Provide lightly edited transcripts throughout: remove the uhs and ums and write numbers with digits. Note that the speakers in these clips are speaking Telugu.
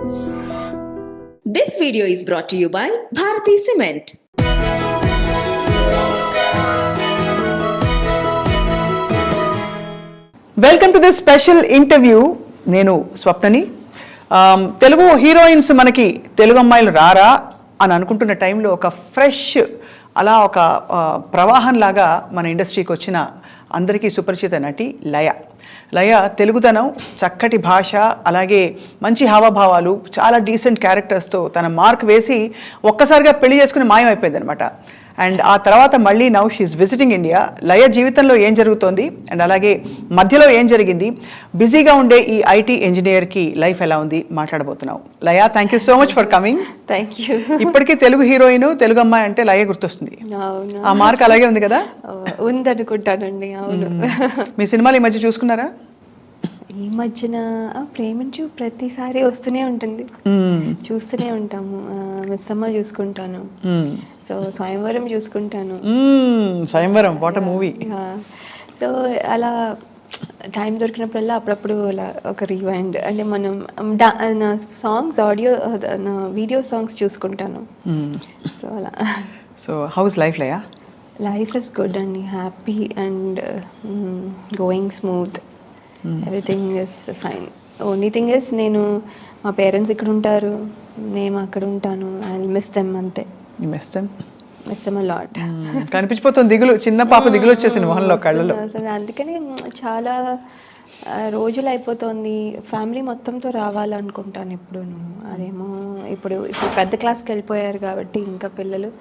This video is brought to you by Bharati Cement. Welcome to this special interview. నేను స్వప్నని. తెలుగు హీరోయిన్స్ మనకి తెలుగు అమ్మాయిలు రారా అని అనుకుంటున్న టైంలో ఒక ఫ్రెష్ అలా ఒక ప్రవాహంలాగా మన ఇండస్ట్రీకి వచ్చిన అందరికీ సుపరిచిత నటి లయ తెలుగుతనం, చక్కటి భాష, అలాగే మంచి హావభావాలు, చాలా డీసెంట్ క్యారెక్టర్స్తో తన మార్క్ వేసి ఒక్కసారిగా పెళ్లి చేసుకుని మాయమైపోయింది అనమాట. అండ్ ఆ తర్వాత మళ్ళీ నౌ షీఈస్ విజిటింగ్ ఇండియా. లయ జీవితంలో ఏం జరుగుతోంది అండ్ అలాగే మధ్యలో ఏం జరిగింది, బిజీగా ఉండే ఈ ఐటీ ఇంజనీర్కి లైఫ్ ఎలా ఉంది మాట్లాడబోతున్నావు. Laya, thank you so much for coming. Thank you. ఇప్పటికీ తెలుగు హీరోయిన్, తెలుగు అమ్మాయి అంటే లయ గుర్తొస్తుంది. ఆ మార్క్ అలాగే ఉంది కదా? ఉందనుకుంటానండి. అవును. మీ సినిమాలు ఈ మధ్య చూసుకున్నారా? ఈ మధ్యన ప్రేమించు ప్రతిసారి వస్తూనే ఉంటుంది, చూస్తూనే ఉంటాము. మిస్సమ్మ చూసుకుంటాను, సో స్వయంవరం చూసుకుంటాను. Swayamvaram, what a movie. So అలా టైం దొరికినప్పుడల్లా అప్పుడప్పుడు అలా ఒక రివైండ్ అంటే మనం నా సాంగ్స్ ఆడియో వీడియో సాంగ్స్ చూసుకుంటాను. సో అలా. So how is life Laya? Life is good అండి, happy and going smooth. Everything is fine. Only thing is నేను మా పేరెంట్స్ ఇక్కడ ఉంటారు, నేను అక్కడ ఉంటాను. ఐ మిస్ దెమ్ అంతే. Miss them a lot. కనిపించిపోతుంది దిగులు, చిన్న పాప దిగులు వచ్చేసింది మొహంలో, కళ్ళలో. అందుకని చాలా రోజులు అయిపోతుంది. ఫ్యామిలీ మొత్తంతో రావాలనుకుంటాను ఇప్పుడు. అదేమో ఇప్పుడు పెద్ద క్లాస్కి వెళ్ళిపోయారు కాబట్టి ఇంకా పిల్లలు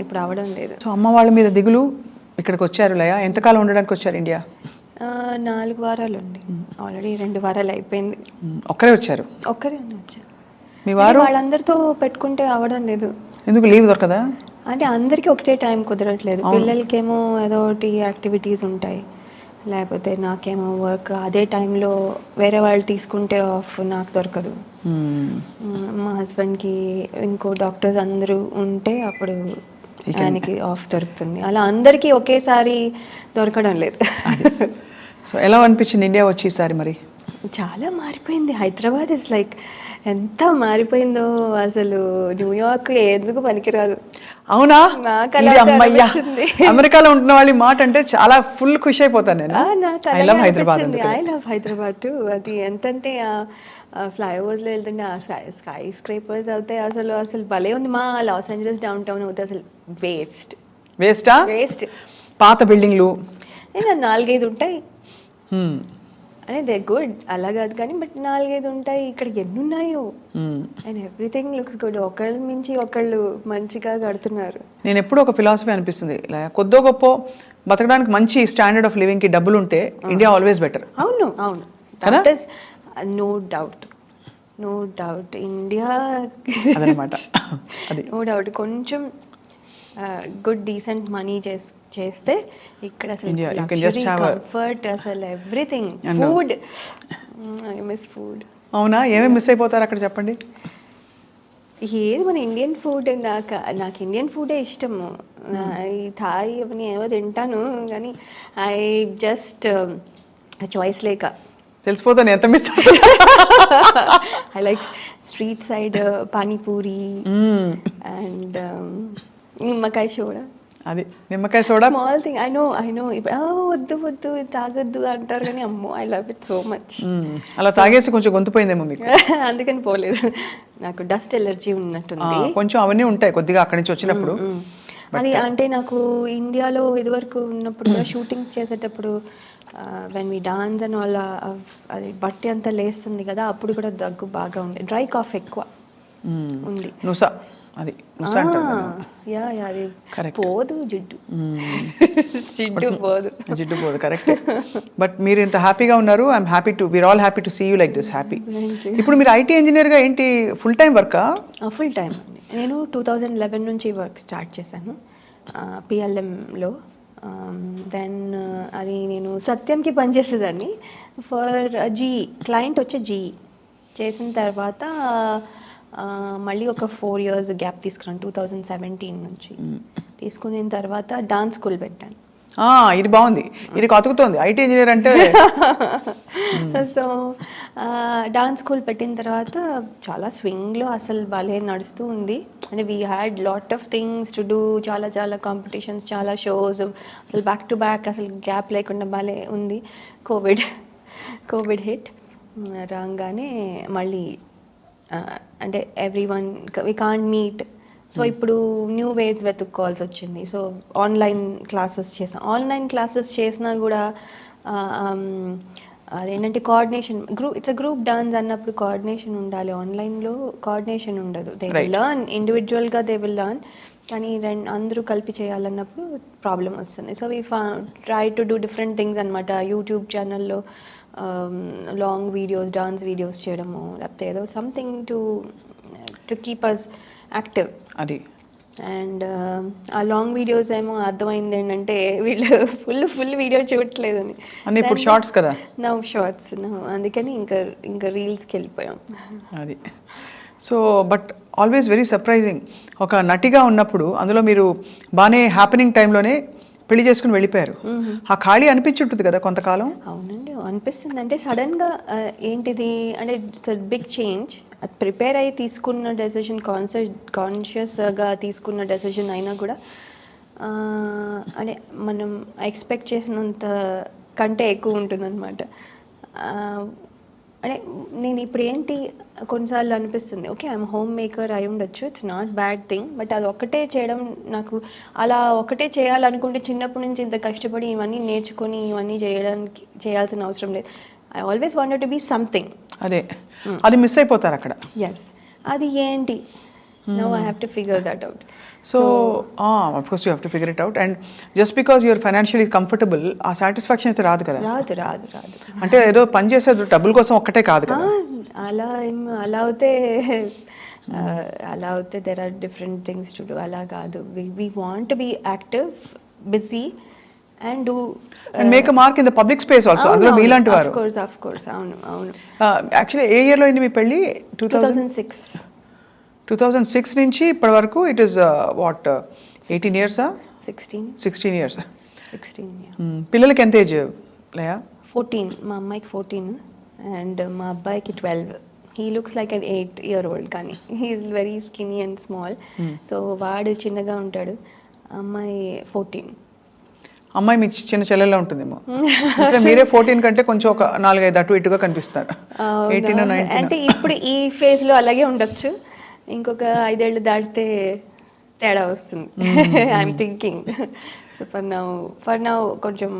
ఇప్పుడు అవడం లేదు. సో అమ్మ వాళ్ళ మీద దిగులు. ఇక్కడికి వచ్చారు లయ, ఎంతకాలం ఉండడానికి వచ్చారు ఇండియా? 4 వారాలు అండి. ఆల్రెడీ 2 వారాలు అయిపోయింది. ఒక్కరే వచ్చారు? ఒక్కరే వచ్చారు. మీ వారు? వాళ్ళందరితో పెట్టుకుంటే అవడం లేదు. ఎందుకు, లీవ్ దొరకదా? అంటే అందరికీ ఒకటే టైం కుదరట్లేదు. పిల్లలకేమో ఏదో ఒకటి యాక్టివిటీస్ ఉంటాయి, లేకపోతే నాకేమో వర్క్. అదే టైంలో వేరే వాళ్ళు తీసుకుంటే ఆఫ్ నాకు దొరకదు. మా హస్బెండ్కి ఇంకో డాక్టర్స్ అందరూ ఉంటే అప్పుడు ఆయనకి ఆఫ్ దొరుకుతుంది. అలా అందరికీ ఒకేసారి దొరకడం లేదు. సో ఎలా అనిపించింది ఇండియా వచ్చి ఈసారి? మరి చాలా మారిపోయింది. హైదరాబాద్ ఇస్ లైక్ ఎంత మారిపోయిందో అసలు. న్యూయార్క్ ఎందుకు పనికిరాదు. అవునా? అమ్మయ్యా, అమెరికాలో ఉంటున్న వాళ్ళు మాట అంటే చాలా ఫుల్ ఖుషి అయిపోతాను నేను. I love Hyderabad to. అది ఎంతంటే ఫ్లైఓవర్స్లో వెళ్తుంటే ఆ స్కై స్క్రేపర్స్ అవుతాయి. అసలు భలే ఉంది. మా లాస్ ఏంజలస్ డౌన్ టౌన్ అవుతాయి అసలు వేస్ట్. పాత బిల్డింగ్లు 4-5 ఉంటాయి అనే దే గుడ్, అలా కాదు కానీ, బట్ 4-5 ఉంటాయి. ఇక్కడ ఎన్ని ఉన్నాయో అండ్ ఎవ్రీథింగ్ లుక్స్ గుడ్. ఒకళ్ళ మించి ఒకళ్ళు మంచిగా కడుతున్నారు. నేను ఎప్పుడు ఒక ఫిలాసఫీ అనిపిస్తుంది, కొద్దో గొప్ప బతకడానికి మంచి స్టాండర్డ్ ఆఫ్ లివింగ్ కి డబ్బులు ఉంటే ఇండియా ఆల్వేస్ బెటర్. అవును. నో డౌట్ ఇండియా అదనమాట. No doubt. కొంచెం గుడ్ డీసెంట్ మనీ చేస్తే ఇక్కడ అసలు కంఫర్ట్, అసలు everything. Food, I miss food. అవునా? ఏమేమి మిస్ అయిపోతారు అక్కడ చెప్పండి. ఏది మన ఇండియన్ ఫుడ్. నాకు ఇండియన్ ఫుడే ఇష్టము. ఈ థాయ్ అవన్నీ ఏమో తింటాను కానీ ఐ జస్ట్ చాయిస్ లేక తెలిసిపోతాను ఎంత miss. I like street side panipuri and నిమ్మకాయ సోడా. అది నిమ్మకాయ soda small thing. I know వద్దు తాగొద్దు అంటారు కానీ అమ్మో I love it so much. అలా తాగేసి కొంచెం గొంతుపోయిందేమో మీకు. అందుకని పోలేదు. నాకు డస్ట్ ఎలర్జీ ఉన్నట్టుంది కొంచెం. అవన్నీ ఉంటాయి కొద్దిగా అక్కడి నుంచి వచ్చినప్పుడు. అది అంటే నాకు ఇండియాలో ఇదివరకు ఉన్నప్పుడు కూడా షూటింగ్స్ చేసేటప్పుడు when we dance and all అది బట్టి అంతా లేస్తుంది కదా, అప్పుడు కూడా దగ్గు బాగా ఉంది. డ్రై కాఫ్ ఎక్కువ ఉంది. అది పోదు, జిడ్డు పోదు. కరెక్ట్. బట్ మీరు ఇంత హ్యాపీగా ఉన్నారు. I'm happy to, we are all happy to see you like this happy. ఇప్పుడు మీరు ఐటీ ఇంజనీర్గా ఏంటి ఫుల్ టైం వర్కా? ఫుల్ టైం అండి. నేను 2011 నుంచి వర్క్ స్టార్ట్ చేశాను పిఎల్ఎంలో. దెన్ అది నేను సత్యంకి పనిచేసేదాన్ని ఫర్ జీఈ. క్లయింట్ వచ్చే జీఈ చేసిన తర్వాత మళ్ళీ ఒక 4 years గ్యాప్ తీసుకున్నాను 2017 నుంచి. తీసుకున్న తర్వాత డాన్స్ స్కూల్ పెట్టాను. ఇది బాగుంది, ఇది కతుకుతోంది ఐటీ ఇంజనీర్ అంటే. సో డాన్స్ స్కూల్ పెట్టిన తర్వాత చాలా స్వింగ్లో అసలు భలే నడుస్తూ ఉంది. అంటే we had lot of things to do, చాలా చాలా కాంపిటీషన్స్, చాలా షోస్, అసలు బ్యాక్ టు బ్యాక్ అసలు గ్యాప్ లేకుండా భలే ఉంది. కోవిడ్ హిట్ రాగానే మళ్ళీ అంటే every one we can't meet. So ఇప్పుడు న్యూ వేస్ వెతుక్కోవాల్సి వచ్చింది. సో ఆన్లైన్ క్లాసెస్ చేసాం. ఆన్లైన్ క్లాసెస్ చేసినా కూడా అదేంటంటే coordination, it's a group dance అన్నప్పుడు కోఆర్డినేషన్ ఉండాలి. ఆన్లైన్లో కోఆర్డినేషన్ ఉండదు. దే విల్ లర్న్ ఇండివిజువల్గా, దే విల్ లర్న్, కానీ అందరూ కలిపి చేయాలన్నప్పుడు ప్రాబ్లం వస్తుంది. So we try to do different things అనమాట. యూట్యూబ్ ఛానల్లో లాంగ్ వీడియోస్, డాన్స్ వీడియోస్ చేయడము, లేకపోతే ఏదో something to keep us active. అది అండ్ ఆ లాంగ్ వీడియోస్ ఏమో అర్థమైంది ఏంటంటే వీళ్ళు ఫుల్ వీడియో చూడట్లేదని. ఇప్పుడు షార్ట్స్ కదా, షార్ట్స్ అందుకని ఇంకా రీల్స్కి వెళ్ళిపోయాం. అది. So but always very surprising, ఒక నటిగా ఉన్నప్పుడు అందులో మీరు బాగానే హ్యాపెనింగ్ టైంలోనే పెళ్లి చేసుకుని వెళ్ళిపోయారు. ఆ ఖాళీ అనిపించుంటుంది కదా కొంతకాలం. అవునండి, అనిపిస్తుంది. అంటే సడన్గా ఏంటిది అంటే ఇట్స్ బిగ్ చేంజ్. అది ప్రిపేర్ అయ్యి తీసుకున్న డెసిషన్, కాన్షియస్గా తీసుకున్న డెసిషన్ అయినా కూడా అంటే మనం ఎక్స్పెక్ట్ చేసినంత కంటే ఎక్కువ ఉంటుందన్నమాట. అంటే నేను ఇప్పుడు ఏంటి కొన్నిసార్లు అనిపిస్తుంది, ఓకే ఐఎమ్ హోమ్ మేకర్ అయి ఉండొచ్చు, it's not bad thing, but అది ఒకటే చేయడం నాకు అలా ఒకటే చేయాలనుకుంటే చిన్నప్పటి నుంచి ఇంత కష్టపడి ఇవన్నీ నేర్చుకొని ఇవన్నీ చేయాల్సిన అవసరం లేదు. I always wanted to be something. అదే అది మిస్ అయిపోతారు అక్కడ. ఎస్, అది ఏంటి now I have to figure that out. So of course you have to figure it out. And just because you're financially comfortable, ఆ సాటిస్ఫాక్షన్ అయితే రాదు కదా. రాదు. అంటే ఏదో పని చేసేది డబ్బుల కోసం ఒక్కటే కాదు కదా. అలా అవుతే there are different things to do. అలా కాదు, we want to be active, busy and do and make a mark in the public space also. అందులో మీలాంటి వారు of course అవును. యాక్చువల్లీ ఏ ఇయర్లో అయింది మీ పెళ్ళి? 2006 నుంచి ఇప్పటి వరకు it is what 18 years? 16 years. 16. పిల్లలకి ఎంత ఏజ్ లేయా? 14. మా అమ్మాయికి 14 అండ్ మా అబ్బాయికి 12. He looks like an 8-year-old, కానీ he's very skinny and small. So వాడు చిన్నగా ఉంటాడు. అమ్మాయి 14. అమ్మాయి మీ చిన్న చెల్లెల్లో ఉంటుందేమో. మీరే 14 కంటే కొంచెం ఒక 4-5 అటు ఇటుగా కనిపిస్తారు. 18 or 19. అంటే ఇప్పుడు ఈ ఫేజ్ లో అలాగే ఉండొచ్చు, ఇంకొక 5 ఏళ్ళు దాటితే తేడా వస్తుంది. I'm thinking. So for now కొంచెం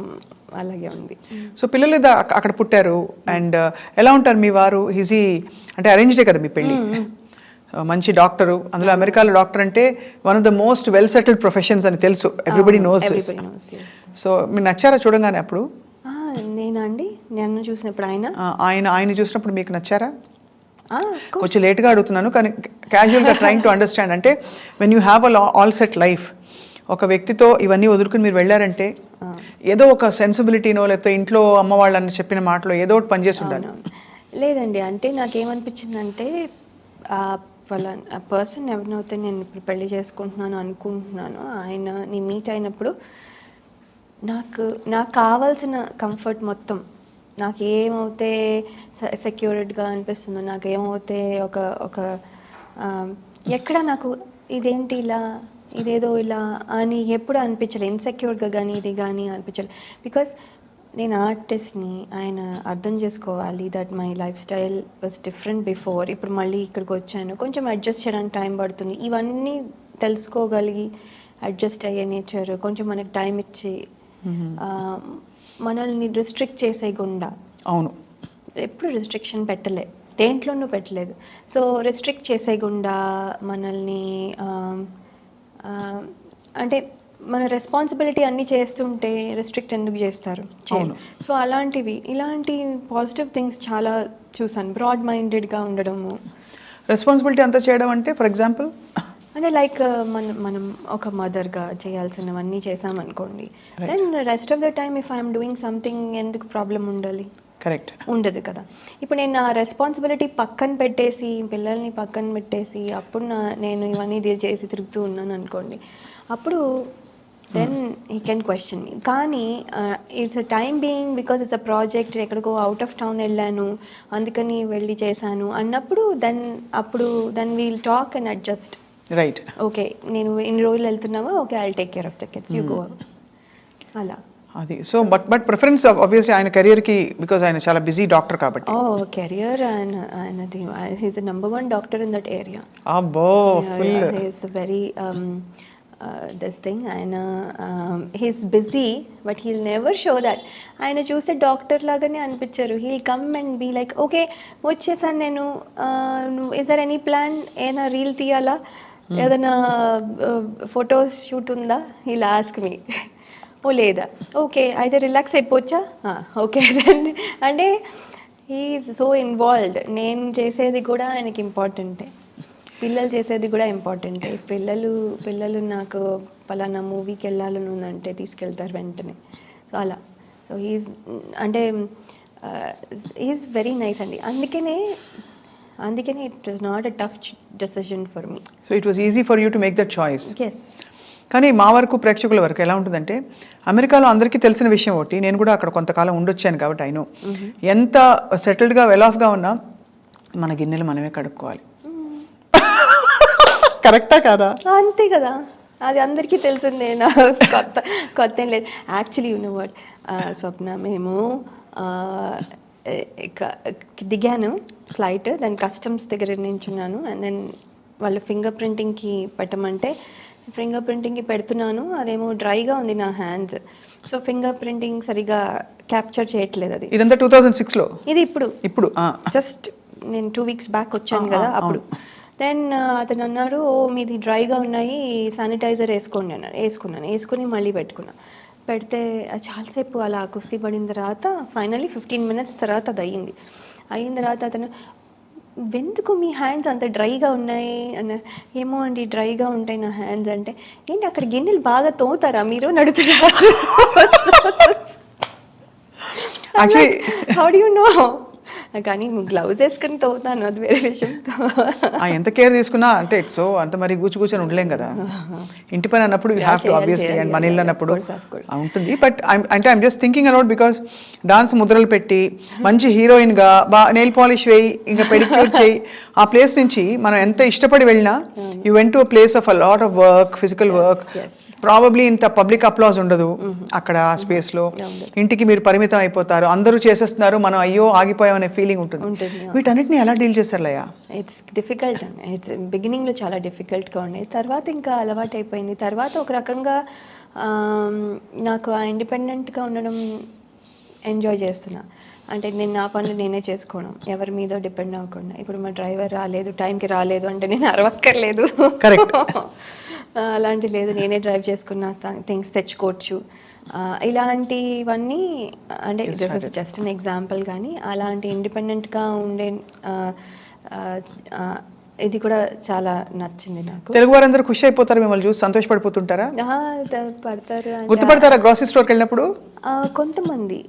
అలాగే ఉంది. సో పిల్లలు అక్కడ పుట్టారు. అండ్ ఎలా ఉంటారు మీ వారు? ఈజీ అంటే అరేంజ్డే కదా మీ పెళ్ళి? మంచి డాక్టరు, అందులో అమెరికాలో డాక్టర్ అంటే one of the most well settled professions అని తెలుసు, ఎవ్రీబడి నోస్. సో మీరు నచ్చారా చూడంగానే అప్పుడు? నేనా అండి, నన్ను చూసినప్పుడు ఆయన చూసినప్పుడు మీకు నచ్చారా? కొంచెం లేట్గా అడుగుతున్నాను కానీ క్యాజువల్గా ట్రైంగ్ టు అండర్స్టాండ్. అంటే when you have all set life, ఒక వ్యక్తితో ఇవన్నీ వదులుకుని మీరు వెళ్ళారంటే ఏదో ఒక సెన్సిబిలిటీనో లేకపోతే ఇంట్లో అమ్మ వాళ్ళని చెప్పిన మాటలో ఏదో ఒకటి పనిచేసి ఉండాలి. లేదండి, అంటే నాకేమనిపించిందంటే ఆ పర్సన్ ఎవరినైతే నేను ఇప్పుడు పెళ్లి చేసుకుంటున్నాను అనుకుంటున్నాను, ఆయనని మీట్ అయినప్పుడు నాకు కావాల్సిన కంఫర్ట్ మొత్తం, నాకు ఏమవుతే సెక్యూర్డ్గా అనిపిస్తుందో, నాకు ఏమవుతే ఒక ఎక్కడ నాకు ఇదేంటి ఇలా, ఇదేదో ఇలా అని ఎప్పుడు అనిపించలేదు. ఇన్సెక్యూర్గా కానీ ఇది కానీ అనిపించలేదు. బికాస్ నేను ఆర్టిస్ట్ని, ఆయన అర్థం చేసుకోవాలి that my life style was different before. ఇప్పుడు మళ్ళీ ఇక్కడికి వచ్చాను, కొంచెం అడ్జస్ట్ చేయడానికి టైం పడుతుంది. ఇవన్నీ తెలుసుకోగలిగి అడ్జస్ట్ అయ్యే నేచర్, కొంచెం మనకి టైం ఇచ్చి మనల్ని రిస్ట్రిక్ట్ చేసేయకుండా. అవును, ఎప్పుడు రిస్ట్రిక్షన్ దేంట్లోనూ పెట్టలేదు. సో రిస్ట్రిక్ట్ చేసేయకుండా మనల్ని అంటే మన రెస్పాన్సిబిలిటీ అన్నీ చేస్తుంటే రెస్ట్రిక్ట్ ఎందుకు చేస్తారు? సో ఇలాంటి పాజిటివ్ థింగ్స్ చాలా చూసాను. బ్రాడ్ మైండెడ్గా ఉండడము. రెస్పాన్సిబిలిటీ అంతా చేయడం అంటే ఫర్ ఎగ్జాంపుల్ అంటే లైక్ మనం ఒక మదర్గా చేయాల్సినవన్నీ చేసామనుకోండి, then rest of the time if I'm doing something ఎందుకు ప్రాబ్లం ఉండాలి? కరెక్ట్, ఉండదు కదా. ఇప్పుడు నేను నా రెస్పాన్సిబిలిటీ పక్కన పెట్టేసి, పిల్లల్ని పక్కన పెట్టేసి, అప్పుడు నేను ఇవన్నీ చేసి తిరుగుతూ ఉన్నాను అనుకోండి, అప్పుడు then he can question me. కానీ it's a time being because it's a project, ఎక్కడికో అవుట్ ఆఫ్ టౌన్ వెళ్ళాను అందుకని వెళ్ళి చేశాను అన్నప్పుడు then we'll talk and adjust. Right. Okay నేను ఇన్ని రోజులు వెళ్తున్నావా, okay I take care of the kids, you go. అలా అది. సో బట్ ప్రిఫరెన్స్ ఆబ్వియస్లీ ఆయన కెరియర్కి, బికాజ్ ఆయన చాలా బిజీ డాక్టర్ కాబట్టి. కెరియర్ ఆయనది, he's the number 1 doctor in that area. అబ్బో full. He's very this thing. ఆయన he's busy but he'll never show that. ఆయన చూస్తే డాక్టర్ లాగానే అనిపించారు. He'll come and be like okay వచ్చేసాను నేను, ఇస్ దర్ ఎనీ ప్లాన్, ఏదైనా రీల్ తీయాలా, ఏదైనా ఫొటోస్ షూట్ ఉందా, హీల్ ఆస్క్ మీ. ఓ లేదా, ఓకే అయితే రిలాక్స్ అయిపోవచ్చా, ఓకే అంటే హీఈస్ సో ఇన్వాల్వ్డ్. నేను చేసేది కూడా ఆయనకి ఇంపార్టెంటే, పిల్లలు చేసేది కూడా ఇంపార్టెంటే. పిల్లలు నాకు పలానా మూవీకి వెళ్ళాలని ఉందంటే తీసుకెళ్తారు వెంటనే. సో అలా. సో అంటే హీఈస్ వెరీ నైస్ అండి. అందుకనే it is not a tough decision for me. So it was easy for you to make that choice. Yes. కానీ మా వరకు, ప్రేక్షకుల వరకు ఎలా ఉంటుందంటే, అమెరికాలో అందరికీ తెలిసిన విషయం ఒకటి, నేను కూడా అక్కడ కొంతకాలం ఉండొచ్చాను కాబట్టి అయినో, ఎంత సెటిల్డ్గా వెల్ ఆఫ్గా ఉన్నా మన గిన్నెలు మనమే కడుక్కోవాలి. కరెక్టా కాదా? అంతే కదా, అది అందరికీ తెలిసిందే. నా కొత్త ఏం లేదు. యాక్చువల్లీ యు నో వాట్ స్వప్న, మేము దిగాను ఫ్లైట్, దాని కస్టమ్స్ దగ్గర నించున్నాను. అండ్ దెన్ వాళ్ళు ఫింగర్ ప్రింటింగ్కి పెట్టమంటే ఫింగర్ ప్రింటింగ్కి పెడుతున్నాను, అదేమో డ్రైగా ఉంది నా హ్యాండ్స్. సో ఫింగర్ ప్రింటింగ్ సరిగా క్యాప్చర్ చేయట్లేదు. అది ఇదంతా 2006లో. ఇది ఇప్పుడు జస్ట్ నేను 2 weeks బ్యాక్ వచ్చాను కదా అప్పుడు. దెన్ అతను అన్నాడు, ఓ మీది డ్రైగా ఉన్నాయి, శానిటైజర్ వేసుకోండి అన్నారు. వేసుకుని మళ్ళీ పెడితే చాలాసేపు అలా కుస్తీ పడిన తర్వాత ఫైనల్లీ 15 minutes తర్వాత అది అయిన తర్వాత అతను, ఎందుకు మీ హ్యాండ్స్ అంత డ్రైగా ఉన్నాయి అన్న. ఏమో అండి డ్రైగా ఉంటాయి నా హ్యాండ్స్ అంటే. ఏంటి అక్కడ గిన్నెలు బాగా తోముతారా మీరు నడుతున్నారు? How do you know? కానీ గ్లౌజ్ వేసుకుని తోముతాను, అది వేరే విషయం. ఎంత కేర్ తీసుకున్నా అంటే సో అంత మరి కూర్చొని ఉండలేం కదా. ఇంటి పని అన్నప్పుడు you have to obviously, and మన ఇల్లు అన్నప్పుడు ఉంటుంది. బట్ అంటే I'm just thinking about, because dance ముద్రలు పెట్టి మంచి హీరోయిన్గా నెయిల్ పాలిష్ వేయి, ఇంకా పెడిక్యూర్ చేయి, ఆ ప్లేస్ నుంచి మనం ఎంత ఇష్టపడి వెళ్ళినా, you went to a place of a lot of work, physical work. Probably ఇంత పబ్లిక్ అప్లాజ్ ఉండదు అక్కడ ఆ స్పేస్లో. ఇంటికి మీరు పరిమితం అయిపోతారు, అందరూ చేసేస్తున్నారు, మనం అయ్యో ఆగిపోయామనే ఫీలింగ్ ఉంటుంది. వీటన్నిటిని ఎలా డీల్ చేస్తారు లయ? ఇట్స్ డిఫికల్ట్ అండి. ఇట్స్ బిగినింగ్లో చాలా డిఫికల్ట్గా ఉండేది, తర్వాత ఇంకా అలవాటు అయిపోయింది. తర్వాత ఒక రకంగా నాకు ఆ ఇండిపెండెంట్గా ఉండడం ఎంజాయ్ చేస్తున్నా. అంటే నేను నా పనులు నేనే చేసుకోవడం, ఎవరి మీద డిపెండ్ అవ్వకుండా. ఇప్పుడు మా డ్రైవర్ రాలేదు, టైంకి రాలేదు అంటే నేను అరవక్కర్లేదు. కరెక్ట్. అలాంటి లేదు, నేనే డ్రైవ్ చేసుకున్న థింగ్స్ తెచ్చుకోవచ్చు. ఇలాంటివన్నీ అంటే this is just an example. కానీ అలాంటి ఇండిపెండెంట్గా ఉండే ఇది కూడా చాలా నచ్చింది నాకు. తెలుగు వారందరూ ఖుషి అయిపోతారు మిమ్మల్ని చూసి, సంతోషపడిపోతుంటారా? పడతారు. గుర్తుపడతారా గ్రాసరీ స్టోర్కి వెళ్ళినప్పుడు? కొంతమంది,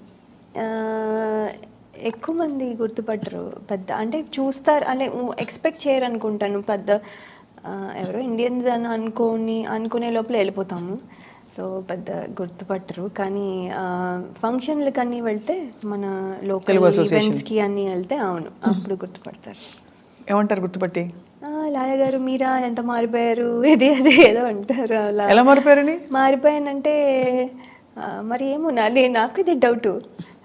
ఎక్కువ మంది గుర్తుపట్టరు. పెద్ద అంటే చూస్తారు అంటే ఎక్స్పెక్ట్ చేయరు అనుకుంటాను. పెద్ద ఎవరో ఇండియన్స్ అని అనుకునే లోపల వెళ్ళిపోతాము. సో పెద్ద గుర్తుపట్టరు. కానీ ఫంక్షన్లకు అన్నీ వెళ్తే, మన లోకల్ ఈవెంట్స్కి అన్నీ వెళ్తే అవును అప్పుడు గుర్తుపడతారు. ఏమంటారు గుర్తుపట్టి? లాయ గారు మీరా, ఎంత మారిపోయారు, ఇది అది ఏదో అంటారు. అలా ఎలా మారిపోయారని? మారిపోయానంటే మరి ఏమో నాకు ఇది డౌట్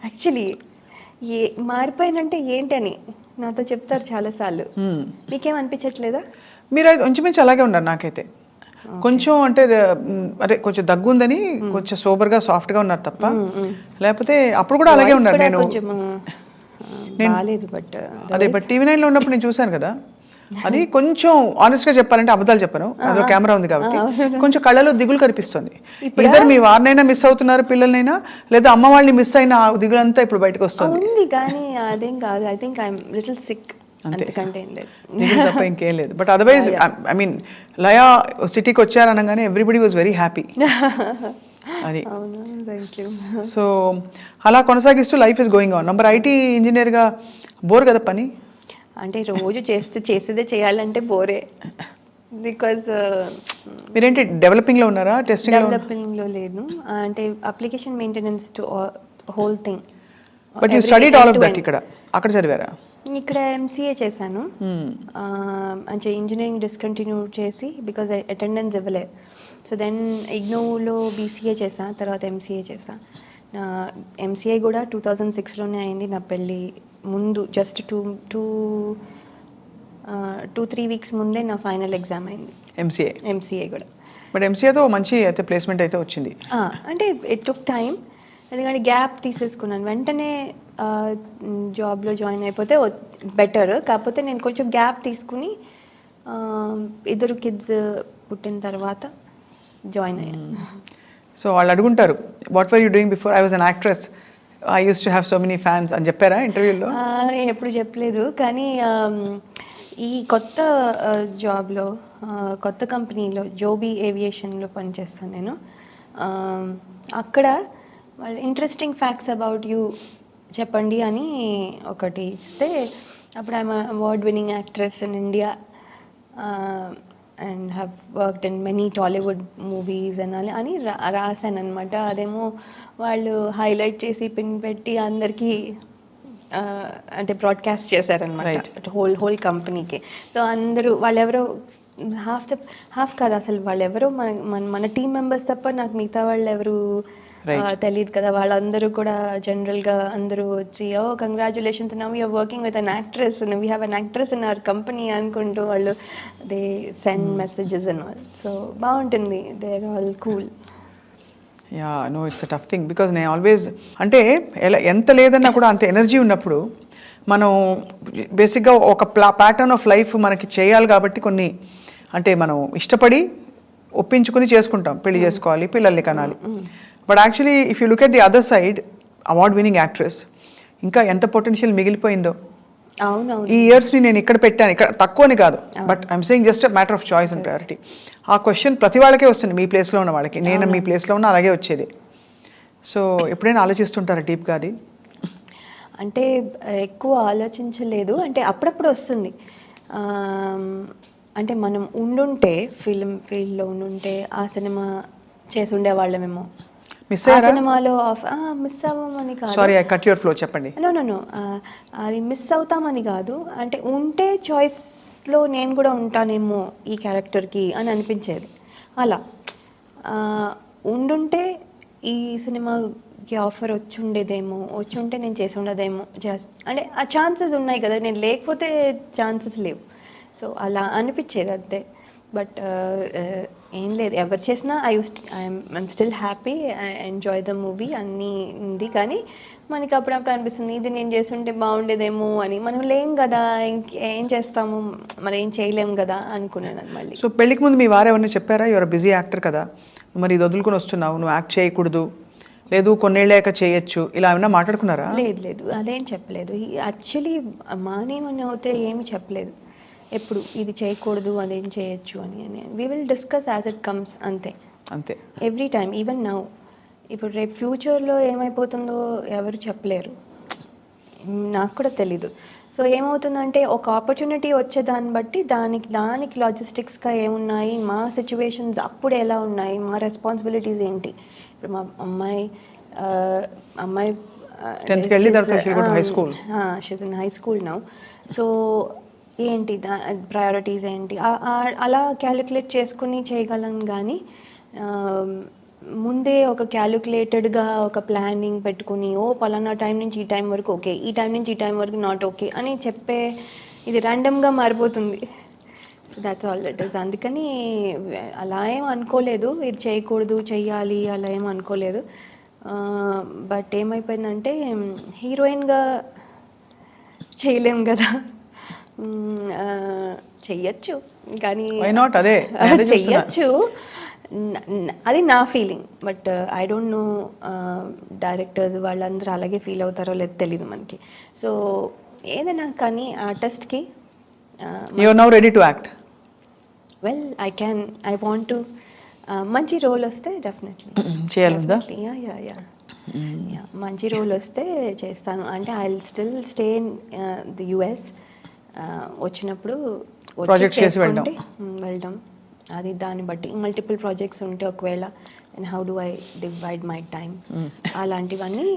యాక్చువల్లీ. మారిపోయానంటే ఏంటని నాతో చెప్తారు చాలాసార్లు. మీకేం అనిపించట్లేదా? మీరు ఇంచుమించు అలాగే ఉన్నారు నాకైతే. కొంచెం అంటే అదే కొంచెం దగ్గు ఉందని కొంచెం సోబర్గా సాఫ్ట్గా ఉన్నారు తప్ప, లేకపోతే అప్పుడు కూడా అలాగే ఉన్నారు. నేను అదే బట్ టీవీ 9లో ఉన్నప్పుడు నేను చూశాను కదా, అది కొంచెం ఆనెస్ట్గా చెప్పాలంటే అబద్ధాలు చెప్పను, అందులో కెమెరా ఉంది కాబట్టి కొంచెం కళ్ళలో దిగులు కనిపిస్తుంది. ఇద్దరు మీ వారినైనా మిస్ అవుతున్నారు పిల్లలనైనా, లేదా అమ్మ వాళ్ళని మిస్ అయిన దిగులంతా ఇప్పుడు బయటకు వస్తుంది. కానీ అదేం కాదు, I think I'm little sick, అంతకంటే ఏం లేదు, తప్ప ఇంకేం లేదు. But otherwise I mean Laya సిటీకి వచ్చారనగానే ఎవ్రీబడి వాజ్ వెరీ హ్యాపీ. అది సో అలా కొనసాగిస్తూ life is going on. Number IT ఇంజనీర్గా బోర్ కదా పని? అంటే రోజు చేసేదే చేయాలంటే బోరే. బికాజ్ మీరేంటి డెవలపింగ్లో ఉన్నారా, టెస్టింగ్లో? డెవలపింగ్లో లేదు, అంటే application maintenance to whole thing. But you studied all of that ఇక్కడ, అక్కడ చదివారా? ఇక్కడ ఎంసీఏ చేశాను. అంటే ఇంజనీరింగ్ డిస్కంటిన్యూ చేసి బికాజ్ అటెండెన్స్ ఇవ్వలే. సో దెన్ ఇగ్నోలో బీసీఏ చేసా, తర్వాత ఎంసీఏ చేసా. ఎంసీఏ కూడా 2006లోనే అయింది. నా పెళ్ళి ముందు జస్ట్ 2-3 వీక్స్ ముందే నా ఫైనల్ ఎగ్జామ్ అయింది ఎంసీఏ కూడా. బట్ ఎంసీఏతో మంచి అయితే ప్లేస్మెంట్ అయితే వచ్చింది. అంటే ఇట్ టుక్ టైం, ఎందుకంటే గ్యాప్ తీసేసుకున్నాను. వెంటనే జాబ్లో జాయిన్ అయిపోతే బెటర్, కాకపోతే నేను కొంచెం గ్యాప్ తీసుకుని 2 కిడ్స్ పుట్టిన తర్వాత జాయిన్ అయ్యాను. సో వాళ్ళు అడుగుంటారు, what were you doing before I was an actress, I use to have so many fans అని చెప్పారా ఇంటర్వ్యూలో? ఎప్పుడు చెప్పలేదు, కానీ ఈ కొత్త జాబ్లో, కొత్త కంపెనీలో జోబీ ఏవియేషన్లో పనిచేస్తాను నేను. అక్కడ వాళ్ళు ఇంట్రెస్టింగ్ ఫ్యాక్ట్స్ అబౌట్ యూ చెప్పండి అని ఒకటి ఇస్తే, అప్పుడు I'm award winning actress in India and have worked in many Tollywood movies అని రాశాను అనమాట. అదేమో వాళ్ళు హైలైట్ చేసి పిన్ పెట్టి అందరికీ అంటే బ్రాడ్కాస్ట్ చేశారనమాట హోల్ కంపెనీకి. సో అందరూ వాళ్ళెవరో హాఫ్ కాదు అసలు, వాళ్ళెవరో మన టీం మెంబర్స్ తప్ప నాకు మిగతా వాళ్ళు ఎవరు తెలియదు కదా. వాళ్ళందరూ కూడా జనరల్గా అందరూ వచ్చి, oh congratulations, now you're working with an actress, we have an actress in our company అనుకుంటూ వాళ్ళు they send messages and all. So బాగుంటుంది, they are all cool. Yeah no, it's a tough thing because నేను ఆల్వేస్ అంటే ఎంత లేదన్నా కూడా అంత ఎనర్జీ ఉన్నప్పుడు మనం బేసిక్గా ఒక ప్యాటర్న్ ఆఫ్ లైఫ్ మనకి చేయాలి కాబట్టి కొన్ని అంటే మనం ఇష్టపడి ఒప్పించుకుని చేసుకుంటాం, పెళ్లి చేసుకోవాలి, పిల్లల్ని కనాలి. But actually if you look at the other side, award winning actress ఇంకా ఎంత పొటెన్షియల్ మిగిలిపోయిందో. అవునవును, ఈ ఇయర్స్ని నేను ఇక్కడ పెట్టాను, ఇక్కడ తక్కువని కాదు, but I'm saying just a matter of choice and priority. ఆ క్వశ్చన్ ప్రతి వాళ్ళకే వస్తుంది, మీ ప్లేస్లో ఉన్న వాళ్ళకి. నేను మీ ప్లేస్లో ఉన్న అలాగే వచ్చేది. సో ఎప్పుడైనా ఆలోచిస్తుంటారా డీప్గా అది? అంటే ఎక్కువ ఆలోచించలేదు, అంటే అప్పుడప్పుడు వస్తుంది. అంటే మనం ఉండుంటే ఫిల్మ్ ఫీల్డ్లో ఉండుంటే ఆ సినిమా చేసి ఉండేవాళ్ళమేమో. ఆ సినిమాలో మిస్ అవ్వమని కాదు, sorry I cut your flow, చెప్పండి. నో అది మిస్ అవుతామని కాదు, అంటే ఉంటే చాయిస్లో నేను కూడా ఉంటానేమో ఈ క్యారెక్టర్కి అని అనిపించేది. అలా ఉండుంటే ఈ సినిమాకి ఆఫర్ వచ్చి ఉంటే నేను చేసి ఉండదేమో, అంటే ఆ ఛాన్సెస్ ఉన్నాయి కదా, నేను లేకపోతే ఛాన్సెస్ లేవు. సో అలా అనిపించేది అంతే. బట్ ఏం లేదు, ఎవరు చేసినా I'm still happy, I enjoy the movie అన్నీ ఉంది. కానీ మనకి అప్పుడప్పుడు అనిపిస్తుంది, ఇది నేను చేస్తుంటే బాగుండేదేమో అని. మనం లేం కదా, ఇంకేం చేస్తాము, మరి ఏం చేయలేము కదా అనుకునేది మళ్ళీ. సో పెళ్ళికి ముందు మీ వారు ఎవరైనా చెప్పారా, యువర్ బిజీ యాక్టర్ కదా, మరి ఇది వదులుకొని వస్తున్నావు, నువ్వు యాక్ట్ చేయకూడదు, లేదు కొన్నేళ్ళాక చేయొచ్చు, ఇలా ఏమైనా మాట్లాడుకున్నారా? లేదు అదేం చెప్పలేదు. యాక్చువల్లీ మానేమని అవుతే ఏమి చెప్పలేదు ఎప్పుడు, ఇది చేయకూడదు అదేం చేయొచ్చు అని. We will discuss as it comes, అంతే ఎవ్రీ టైమ్. ఈవెన్ నౌ, ఇప్పుడు రేపు ఫ్యూచర్లో ఏమైపోతుందో ఎవరు చెప్పలేరు, నాకు కూడా తెలీదు. సో ఏమవుతుందంటే ఒక ఆపర్చునిటీ వచ్చేదాన్ని బట్టి దానికి లాజిస్టిక్స్గా ఏమున్నాయి, మా సిచ్యువేషన్స్ అప్పుడు ఎలా ఉన్నాయి, మా రెస్పాన్సిబిలిటీస్ ఏంటి. ఇప్పుడు మా అమ్మాయి she's in high school now. So ఏంటి ప్రయారిటీస్ ఏంటి అలా క్యాలిక్యులేట్ చేసుకుని చేయగలను. కానీ ముందే ఒక క్యాలిక్యులేటెడ్గా ఒక ప్లానింగ్ పెట్టుకుని, పలానా టైం నుంచి ఈ టైం వరకు ఓకే, ఈ టైం నుంచి ఈ టైం వరకు నాట్ ఓకే అని చెప్పే, ఇది ర్యాండమ్గా మారిపోతుంది. So that's all it is. అందుకని అలా ఏం అనుకోలేదు, ఇది చేయకూడదు చెయ్యాలి అలా ఏం అనుకోలేదు. బట్ ఏమైపోయిందంటే హీరోయిన్గా చేయలేం కదా, చెయ్యొచ్చు కానీ చెయ్యొచ్చు, అది నా feeling. But I don't no directors వాళ్ళందరూ అలాగే ఫీల్ అవుతారో లేదో తెలియదు మనకి. సో ఏదైనా కానీ ఆర్టిస్ట్కి you are now ready to act. Well I want to, మంచి రోల్ వస్తే డెఫినెట్లీ చేయాలి. మంచి రోల్ వస్తే చేస్తాను. అంటే I will still stay in the US. వచ్చినప్పుడు ప్రాజెక్ట్ చేసి వెళ్దాం. అది దాన్ని బట్టి మల్టిపుల్ ప్రాజెక్ట్స్ ఉంటే ఒకవేళ and how do I divide my time అలాంటివన్నీ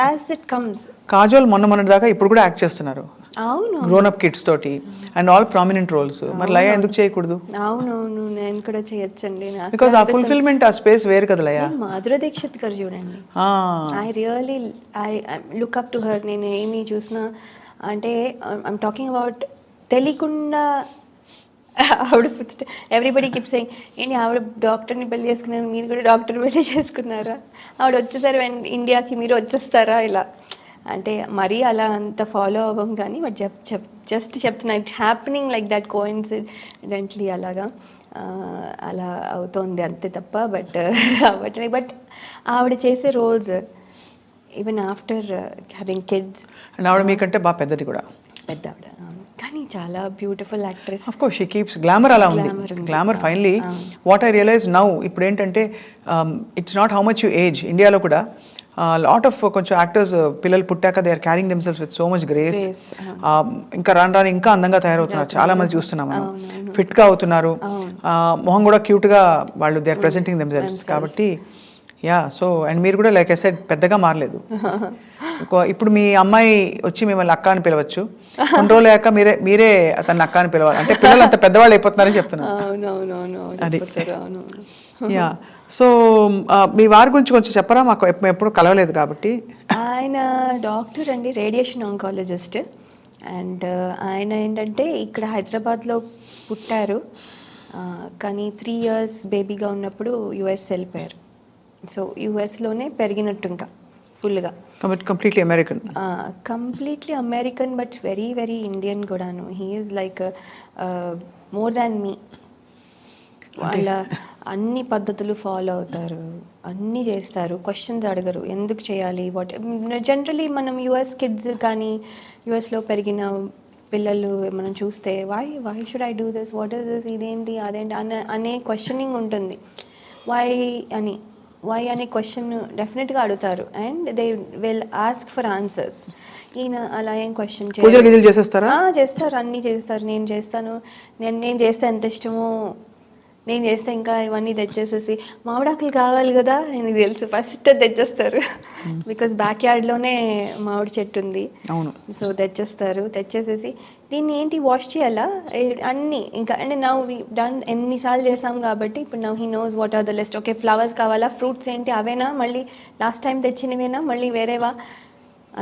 యాజ్ ఇట్ కమ్స్. కాజోల్ మొన్నటి దాకా ఇప్పుడు కూడా యాక్ట్ చేస్తున్నారు అవును గ్రోన్ అప్ కిడ్స్ తోటి అండ్ ఆల్ ప్రామినెంట్ రోల్స్. మరి లయ ఎందుకు చేయకూడదు? అవునవును నేను కూడా చేయొచ్చండి. బికాస్ ఆ ఫుల్ఫిల్మెంట్ ఆ స్పేస్ వేరు కదా లయ. మాధురి దీక్షిత్ గారు చూడండి, I really I look up to her. నేను ఏమి చూసినా అంటే ఐమ్ టాకింగ్ అబౌట్ తెలియకుండా ఆవిడ ఎవ్రీబడి కీప్ సెయింగ్ ఏంటి ఆవిడ డాక్టర్ని పెళ్లి చేసుకున్నారు, మీరు కూడా డాక్టర్ పెళ్లి చేసుకున్నారా, ఆవిడ వచ్చేసారు ఇండియాకి మీరు వచ్చేస్తారా, ఇలా అంటే మరీ అలా అంత ఫాలో అవ్వం కానీ బట్ జస్ట్ చెప్తున్నా it happening like that coincidentally అలాగా అలా అవుతోంది అంతే తప్ప బట్ అవ్వట్లేదు. బట్ ఆవిడ చేసే roles even after having kids, and ఆవిడ మీకంటే బాగా పెద్దది కూడా, పెద్ద ఆవిడ కానీ చాలా beautiful actress. Of course she keeps glamour. అలా ఉంది glamour. Finally what I realize now ఇప్పుడు ఏంటంటే it's not how much you age. ఇండియాలో కూడా లాట్ ఆఫ్ కొంచెం యాక్టర్స్ పిల్లలు పుట్టాక they are carrying themselves with so much grace. ఇంకా రాను ఇంకా అందంగా తయారవుతున్నారు. చాలా మంది చూస్తున్నాం మనం, ఫిట్ గా అవుతున్నారు, మొహం కూడా క్యూట్ గా వాళ్ళు దే ఆర్ ప్రెజెంటింగ్ దెమ్సెల్స్. కాబట్టి యా సో అండ్ మీరు కూడా లైక్ ఐ సెడ్ పెద్దగా మారలేదు. ఇప్పుడు మీ అమ్మాయి వచ్చి మిమ్మల్ని అక్క అని పిలవచ్చు, కొన్ని రోజులు అయ్యాక మీరే అతన్ని అక్క అని పిలవాలి. అంటే పిల్లలు అంత పెద్దవాళ్ళు అయిపోతున్నారని చెప్తున్నాను. అది యా. సో మీ వారి గురించి కొంచెం చెప్పరా, మాకు ఎప్పుడు కలవలేదు కాబట్టి. ఆయన డాక్టర్ అండి, రేడియేషన్ ఆంకాలజిస్ట్. అండ్ ఆయన ఏంటంటే ఇక్కడ హైదరాబాద్లో పుట్టారు కానీ 3 years బేబీగా ఉన్నప్పుడు యుఎస్ వెళ్ళిపోయారు. సో యుఎస్లోనే పెరిగినట్టు ఇంకా ఫుల్గా completely American. Completely American but very very Indian కూడాను. He is like more than me. వాళ్ళ అన్ని పద్ధతులు ఫాలో అవుతారు, అన్నీ చేస్తారు, క్వశ్చన్స్ అడగరు ఎందుకు చేయాలి వాట్. జనరలీ మనం యుఎస్ కిడ్స్ కానీ యుఎస్లో పెరిగిన పిల్లలు మనం చూస్తే why should I do this, what is this, ఇదేంటి అదేంటి అనే క్వశ్చనింగ్ ఉంటుంది. వై అనే క్వశ్చన్ డెఫినెట్గా అడుగుతారు and they will ask for answers. ఈయన అలా ఏం క్వశ్చన్ చేస్తారు, అన్నీ చేస్తారు. నేను చేస్తే ఎంత ఇష్టమో, నేను చేస్తే ఇంకా ఇవన్నీ తెచ్చేసేసి మామిడాకులు కావాలి కదా ఆయనకి తెలుసు, ఫస్ట్ తెచ్చేస్తారు. బికాస్ బ్యాక్ యార్డ్లోనే మామిడి చెట్టు ఉంది. సో తెచ్చేసేసి దీన్ని ఏంటి వాష్ చేయాలా అన్నీ ఇంకా అంటే నవ్ వి డన్ ఎన్నిసార్లు చేసాం కాబట్టి ఇప్పుడు now he knows what are the list. Okay flowers కావాలా, ఫ్రూట్స్ ఏంటి అవేనా, మళ్ళీ లాస్ట్ టైం తెచ్చినవేనా, మళ్ళీ వేరేవా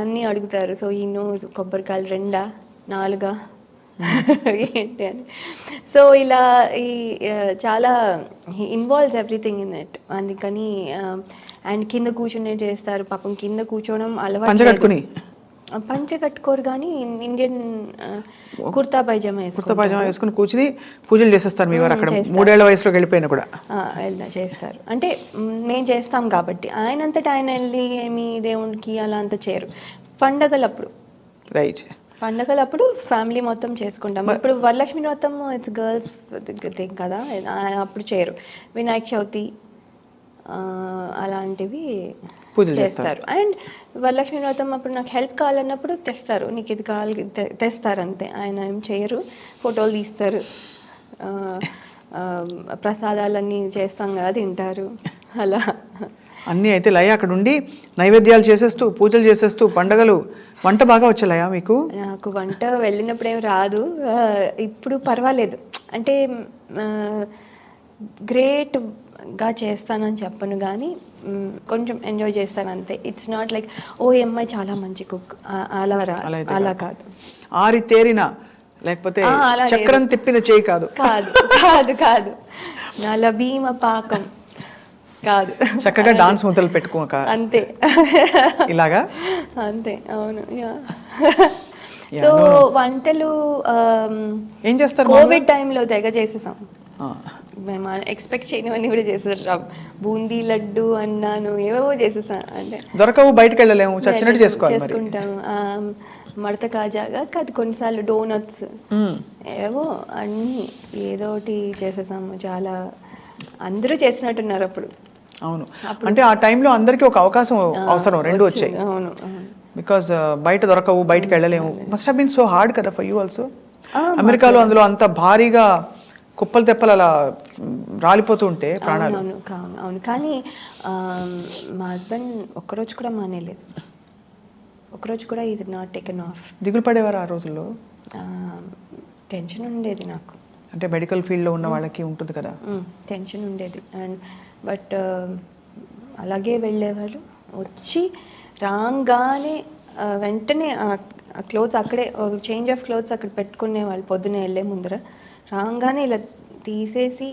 అన్నీ అడుగుతారు. సో ఈ నోస్ కొబ్బరికాయలు 2 4 ఏంటి అని. సో ఇలా ఈ చాలా ఇన్వాల్వ్స్ ఎవ్రీథింగ్ ఇన్ ఇట్. అందుకని అండ్ కింద కూర్చునే చేస్తారు. పాపం కింద కూర్చోవడం అలవాటు, పంచ కట్టుకోరు కానీ ఇండియన్ కుర్తా పైజామా వేసుకుని కూర్చుని పూజలు చేసేస్తారు. మీ వారు అక్కడ 3 ఏళ్ల వయసులో వెళ్ళిపోయినా కూడా చేస్తారు. అంటే మేము చేస్తాం కాబట్టి ఆయనంతటా ఆయన వెళ్ళి ఏమి దేవుడికి అలా అంతా చేయరు. పండగలప్పుడు రైట్, పండగలప్పుడు ఫ్యామిలీ మొత్తం చేసుకుంటాం. ఇప్పుడు వరలక్ష్మి వ్రతం ఇట్స్ గర్ల్స్ థింగ్ కదా, అప్పుడు చేయరు. వినాయక చవితి అలాంటివి చేస్తారు. అండ్ వరలక్ష్మి వ్రతం అప్పుడు నాకు హెల్ప్ కావాలన్నప్పుడు తెస్తారు, నీకు ఇది కావాలి తెస్తారు అంతే. ఆయన ఏం చేయరు, ఫోటోలు తీస్తారు, ప్రసాదాలన్నీ చేస్తాం కదా తింటారు అలా అన్నీ. అయితే లయ అక్కడ ఉండి నైవేద్యాలు చేసేస్తూ పూజలు చేసేస్తూ పండగలు. వంట బాగా వచ్చేలయా మీకు? నాకు వంట వెళ్ళినప్పుడు ఏం రాదు, ఇప్పుడు పర్వాలేదు. అంటే గ్రేట్గా చేస్తానని చెప్పను కానీ కొంచెం ఎంజాయ్ చేస్తాను అంతే. ఇట్స్ నాట్ లైక్ ఓ ఈ అమ్మాయి చాలా మంచి కుక్ అలా కాదు. ఆరి తేరిన లేకపోతే చక్రం తిప్పిన చేయి కాదు కాదు నల భీమ పాకం కాదు, చక్కగా డాన్స్ ముద్రలు పెట్టుకోక అంతే ఇలాగా అంతే. అవును. సో వంటలు ఏం చేస్తారు? కోవిడ్ టైంలో తెగ చేసేసాం మేము, ఎక్స్పెక్ట్ చేయనివన్నీ కూడా చేసేసాం. బూందీ లడ్డు అన్నాను ఏవేవో చేసేసాం. అంటే దొరకవు, బయటకు వెళ్ళలేము, చచ్చినట్టు చేసుకుంటాము. మడత కాజాగా కాదు, కొన్నిసార్లు డోనట్స్ ఏవో అన్నీ ఏదో ఒకటి చేసేసాము. చాలా అందరూ చేసినట్టున్నారు అప్పుడు. అవును, అంటే ఆ టైంలో అందరికీ ఒక అవకాశం అవసరం, 2 వచ్చాయి. అవును, బికాస్ బయట దొరకవు, బయటకు వెళ్ళలేము. Must have been so hard కదా ఫర్ యూ ఆల్సో. అమెరికాలో అందులో అంత భారీగా కుప్పలు తెప్పలు అలా రాలిపోతూ ఉంటే ప్రాణాలు. అవును కానీ మా హస్బెండ్ ఒక్కరోజు కూడా మానేలేదు, ఒకరోజు కూడా ఈజ్ నాట్ టేకెన్ ఆఫ్. దిగులు పడేవారు ఆ రోజుల్లో? టెన్షన్ ఉండేది నాకు, అంటే మెడికల్ ఫీల్డ్లో ఉన్న వాళ్ళకి ఉంటుంది కదా, టెన్షన్ ఉండేది. అండ్ బట్ అలాగే వెళ్ళేవాళ్ళు, వచ్చి రాగానే వెంటనే ఆ క్లోత్స్ అక్కడే చేంజ్ ఆఫ్ క్లోత్స్ అక్కడ పెట్టుకునేవాళ్ళు పొద్దున్నే వెళ్ళే ముందర. రాగానే ఇలా తీసేసి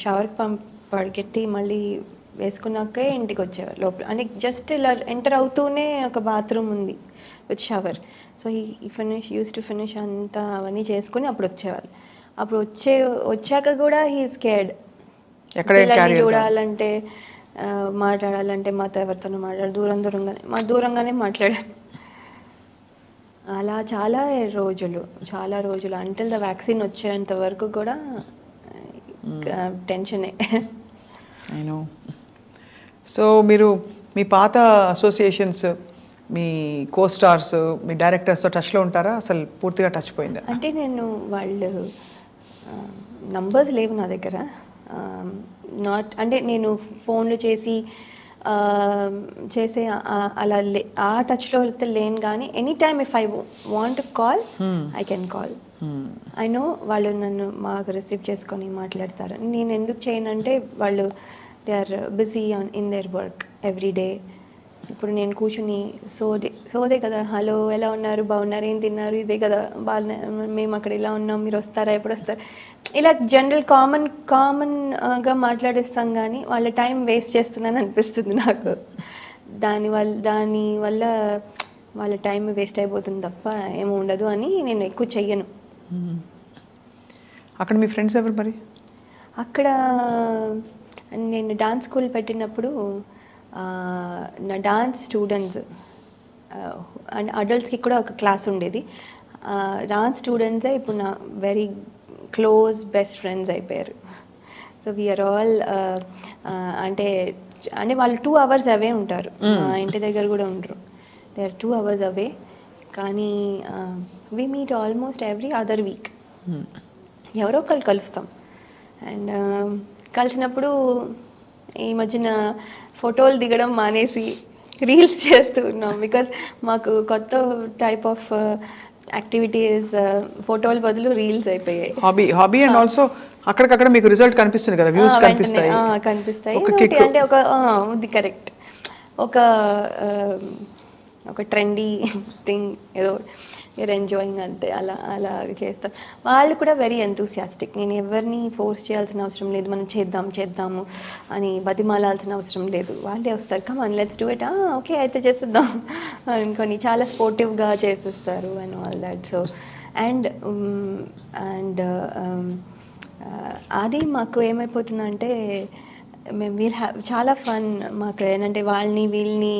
షవర్ పడికెట్టి మళ్ళీ వేసుకున్నాకే ఇంటికి వచ్చేవారు లోపల. అని జస్ట్ ఇలా ఎంటర్ అవుతూనే ఒక బాత్రూమ్ ఉంది విత్ షవర్. సో ఈ యూస్ టు ఫినిష్ అంతా అవన్నీ చేసుకుని అప్పుడు వచ్చేవాళ్ళు. అప్పుడు వచ్చాక కూడా హీ స్కేర్డ్. పిల్లల్ని చూడాలంటే మాట్లాడాలంటే మాతో ఎవరితోనో దూరంగానే మాట్లాడాలి. అలా చాలా రోజులు అంటిల్ ద వ్యాక్సిన్ వచ్చేంత వరకు కూడా టెన్షనే. నేను సో మీరు మీ పాత అసోసియేషన్స్, మీ కోస్టార్స్, మీ డైరెక్టర్స్తో టచ్లో ఉంటారా? అసలు పూర్తిగా టచ్ పోయిందా? అంటే నేను వాళ్ళు నంబర్స్ లేవు నా దగ్గర. అంటే నేను ఫోన్లు చేసే అలా ఆ టచ్లో అయితే లేను. కానీ any time if I want to call I can call. I know వాళ్ళు నన్ను మాకు రిసీవ్ చేసుకొని మాట్లాడతారు. నేను ఎందుకు చేయనంటే వాళ్ళు they are busy in their work every day. ఇప్పుడు నేను కూర్చుని సోదే కదా, హలో ఎలా ఉన్నారు, బాగున్నారు, ఏం తిన్నారు, ఇదే కదా, మేము అక్కడ ఇలా ఉన్నాం, మీరు వస్తారా, ఎప్పుడు వస్తారు, ఇలా జనరల్ కామన్గా మాట్లాడేస్తాం. కానీ వాళ్ళ టైం వేస్ట్ చేస్తున్నాను అనిపిస్తుంది నాకు. దానివల్ల వాళ్ళ టైం వేస్ట్ అయిపోతుంది తప్ప ఏమో ఉండదు అని నేను ఎక్కువ చెయ్యను. అక్కడ మీ ఫ్రెండ్స్ ఎవరు మరి? అక్కడ నేను డాన్స్ స్కూల్ పెట్టినప్పుడు నా డాన్స్ స్టూడెంట్స్ అండ్ అడల్ట్స్కి కూడా ఒక క్లాస్ ఉండేది. డాన్స్ స్టూడెంట్సే ఇప్పుడు నా వెరీ క్లోజ్ బెస్ట్ ఫ్రెండ్స్ అయిపోయారు. సో వీఆర్ ఆల్ అంటే వాళ్ళు 2 hours అవే ఉంటారు, మా ఇంటి దగ్గర కూడా ఉండరు. దే ఆర్ 2 hours అవే. కానీ we meet almost every other week. ఎవరో ఒకళ్ళు కలుస్తాం. అండ్ కలిసినప్పుడు ఈ మధ్యన ఫోటోలు దిగడం మానేసి రీల్స్ చేస్తూ ఉన్నాం. బికాస్ మాకు కొత్త టైప్ ఆఫ్ యాక్టివిటీస్ ఫోటోల బదులు రీల్స్ అయిపోయాయి. హాబీ అండ్ ఆల్సో అక్కడికక్కడ మీకు రిజల్ట్ కనిపిస్తుంది కదా, వ్యూస్ కనిపిస్తాయి. అంటే ఇది కరెక్ట్, ఒక ట్రెండీ థింగ్ ఏదో యూర్ ఎంజాయింగ్ అంతే, అలా చేస్తాం. వాళ్ళు కూడా వెరీ ఎంతూసియాస్టిక్. నేను ఎవరిని ఫోర్స్ చేయాల్సిన అవసరం లేదు, మనం చేద్దాము అని బతిమాలాల్సిన అవసరం లేదు. వాళ్ళే వస్తారు, come on let's do it, okay అయితే చేసేద్దాం అనుకొని చాలా స్పోర్టివ్గా చేసేస్తారు and all that. So and అది మాకు ఏమైపోతుందంటే మేము చాలా ఫన్ మాకు. ఏంటంటే వాళ్ళని వీళ్ళని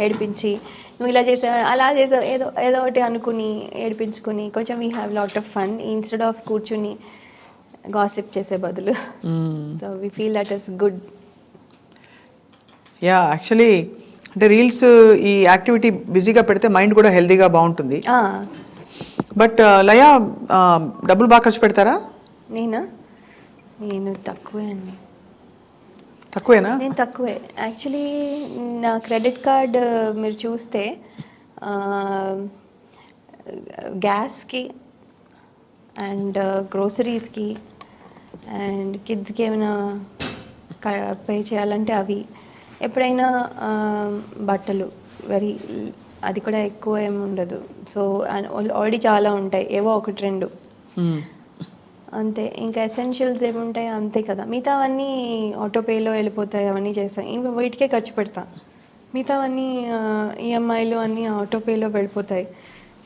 ఏడిపించి, నువ్వు ఇలా చేసావు అలా చేసావు ఏదో ఒకటి అనుకుని ఏడిపించుకుని కొంచెం we have lot of fun instead of కూర్చుని గాసిప్ చేసే బదులు. So we feel that is good. Actually అంటే రీల్స్ ఈ యాక్టివిటీ బిజీగా పెడితే మైండ్ కూడా హెల్తీగా బాగుంటుంది. బట్ లయ డబ్బులు బాగా ఖర్చు పెడతారా? నేను తక్కువే అండి. తక్కువేనా? నేను తక్కువే యాక్చువల్లీ. నా క్రెడిట్ కార్డ్ మీరు చూస్తే గ్యాస్కి అండ్ గ్రోసరీస్కి అండ్ కిడ్స్కి ఏమైనా పే చేయాలంటే అవి, ఎప్పుడైనా బట్టలు అది కూడా ఎక్కువ ఏమి ఉండదు. సో ఆల్రెడీ చాలా ఉంటాయి, ఏవో 1-2 అంతే. ఇంకా ఎసెన్షియల్స్ ఏముంటాయి అంతే కదా, మిగతావన్నీ ఆటోపేలో వెళ్ళిపోతాయి, అవన్నీ చేస్తాం. ఇంకా వీటికే ఖర్చు పెడతాం, మిగతావన్నీ ఈఎంఐలు అన్నీ ఆటోపేలో వెళ్ళిపోతాయి.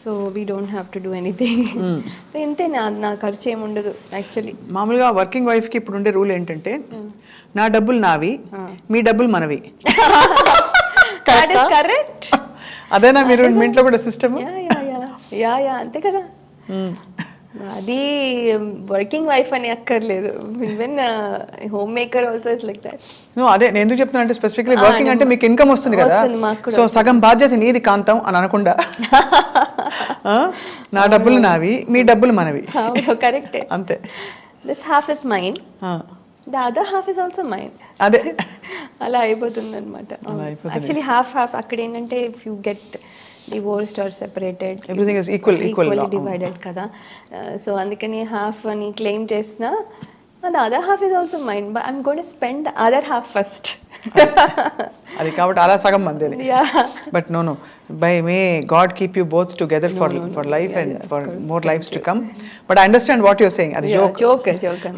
So we don't have to do anything. ఇంతే, నా ఖర్చు ఏముండదు యాక్చువల్లీ. మామూలుగా వర్కింగ్ వైఫ్కి ఇప్పుడు ఉండే రూల్ ఏంటంటే నా డబ్బులు నావి, మీ డబ్బులు మనవి. కరెక్ట్. అదేనా మీరు మీ ఇంట్లో కూడా సిస్టమ్? యా అంతే కదా. అది వర్కింగ్ వైఫ్ అని అక్కర్లేదు, even home maker also is like that. అదే నేను ఎందుకు చెప్తున్నా అంటే స్పెసిఫిక్లీ వర్కింగ్ అంటే మీకు ఇన్కమ్ వస్తుంది కదా, సో సగం బాధ్యత నీది కాంతం అని అనకుండా నా డబ్బులు నావి, మీ డబ్బులు మనవి. కరెక్టే అంతే. This half is mine, the other half is also mine. అదే అలా అయిపోతుంది అనమాట. యాక్చువల్లీ హాఫ్ హాఫ్ అక్కడ ఏంటంటే if you get divorced or separated everything is equally divided కదా. సో అందుకని హాఫ్ అని క్లెయిమ్ చేసిన the other half is also mine, but I'm going to spend the other half first. అది కాబట్టి అలా సగం మంది. But no by may God keep you both together for life and for more lives to come. But I understand what your saying. అది జోక్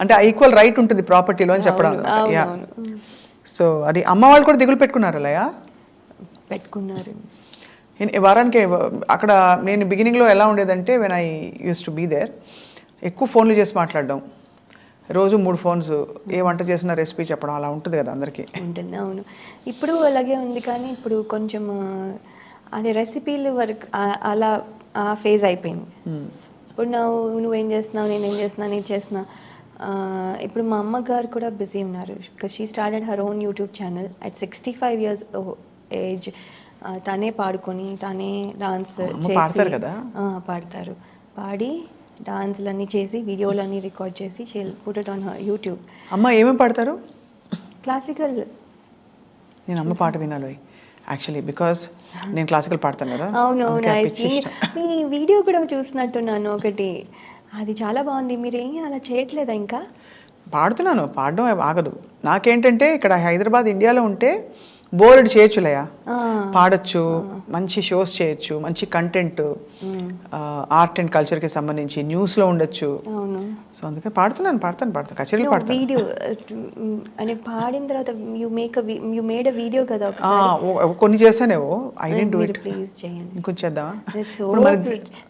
అంటే ఈక్వల్ రైట్ ఉంటుంది ప్రాపర్టీలో అని చెప్పడం. యా, సో అది అమ్మ వాళ్ళు కూడా దిగులు పెట్టుకున్నారు లయ. పెట్టుకున్నారు. వారానికి అక్కడ నేను బిగినింగ్లో ఎలా ఉండేదంటే when I use to be there, ఎక్కువ ఫోన్లు చేసి మాట్లాడడం, రోజు 3 ఫోన్స్, ఏ వంట చేసిన రెసిపీ చెప్పడం, అలా ఉంటుంది కదా అందరికీ. ఉంటుంది, అవును. ఇప్పుడు అలాగే ఉంది, కానీ ఇప్పుడు కొంచెం అంటే రెసిపీలు వరకు అలా ఆ ఫేజ్ అయిపోయింది. ఇప్పుడు నువ్వేం చేస్తున్నావు, నేనేం చేస్తున్నా, నేను చేస్తున్నా. ఇప్పుడు మా అమ్మగారు కూడా బిజీ ఉన్నారు. Because she started her own YouTube channel at 65 years age. తనే పాడుకొని, తనే డాన్స్ చేసి పాడతారు, పాడి డాన్స్లన్నీ చేసి, వీడియోలన్నీ రికార్డ్ చేసి she'll put it on her YouTube. అమ్మ ఏమేమి పాడతారు? క్లాసికల్. నేను అమ్మ పాట వినాలి యాక్చువల్లీ, బికాస్ నేను క్లాసికల్ పాడతాను కదా. అవునవును, మీ వీడియో కూడా చూసినట్టున్నాను ఒకటి, అది చాలా బాగుంది. మీరేం అలా చేయట్లేదా? ఇంకా పాడుతున్నాను, పాడడం ఆగదు. నాకేంటంటే ఇక్కడ హైదరాబాద్ ఇండియాలో ఉంటే బోర్డు చేయొచ్చులయ్యా, పాడొచ్చు, మంచి షోస్ చేయొచ్చు, మంచి కంటెంట్, ఆర్ట్ అండ్ కల్చర్కి సంబంధించి న్యూస్లో ఉండొచ్చు. సో అందుకే పాడుతాను కచేరీలు పాడతాను. వీడియో అంటే పాడిన తర్వాత యు మేడ్ ఎ వీడియో కదా, కొన్ని చేస్తానేవో. I don't do it. Please చేయండి, ఇంకొంచెం చేద్దామా?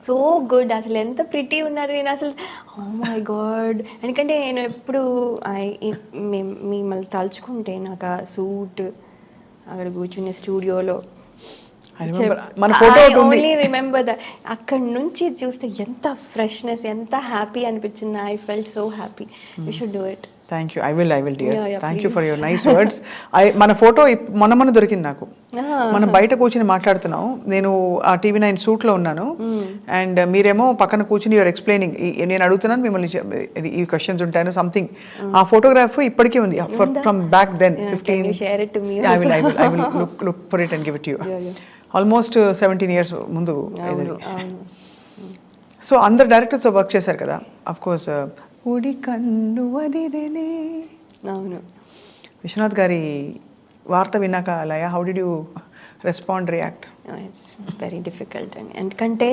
So good. అసలు ఎంత ప్రిటీ ఉన్నారు. నేను అసలు ఓ మై గాడ్. ఎందుకంటే నేను ఎప్పుడు మిమ్మల్ని తలుచుకుంటే నాకు ఆ సూట్, అక్కడ కూర్చునే స్టూడియోలో మన ఫోటో ఓన్లీ రిమెంబర్ దట్. అక్కడ నుంచి చూస్తే ఎంత ఫ్రెష్నెస్, ఎంత హ్యాపీ అనిపించింది. I felt so happy. You should do it. Thank you. I will dear. Thank you for your nice words. మన ఫోటో మొన్న దొరికింది నాకు. మనం బయట కూర్చుని మాట్లాడుతున్నాం, నేను ఆ TV9 సూట్లో ఉన్నాను, అండ్ మీరేమో పక్కన కూర్చుని యువర్ ఎక్స్ప్లెయినింగ్. నేను అడుగుతున్నాను మిమ్మల్ని, ఈ క్వశ్చన్స్ ఉంటాను సంథింగ్. ఆ ఫోటోగ్రాఫ్ ఇప్పటికీ ఉంది from back then 15. I will look for it and give it to you. Almost 17 years ముందు. సో అందరు డైరెక్టర్స్ వర్క్ చేశారు కదా. అఫ్ కోర్స్ ఉడి కన్ను వదిలేనే. అవును. విశ్వనాథ్ గారి వార్త విన్నాక Laya, how did you respond, react? It's very difficult అండి. ఎందుకంటే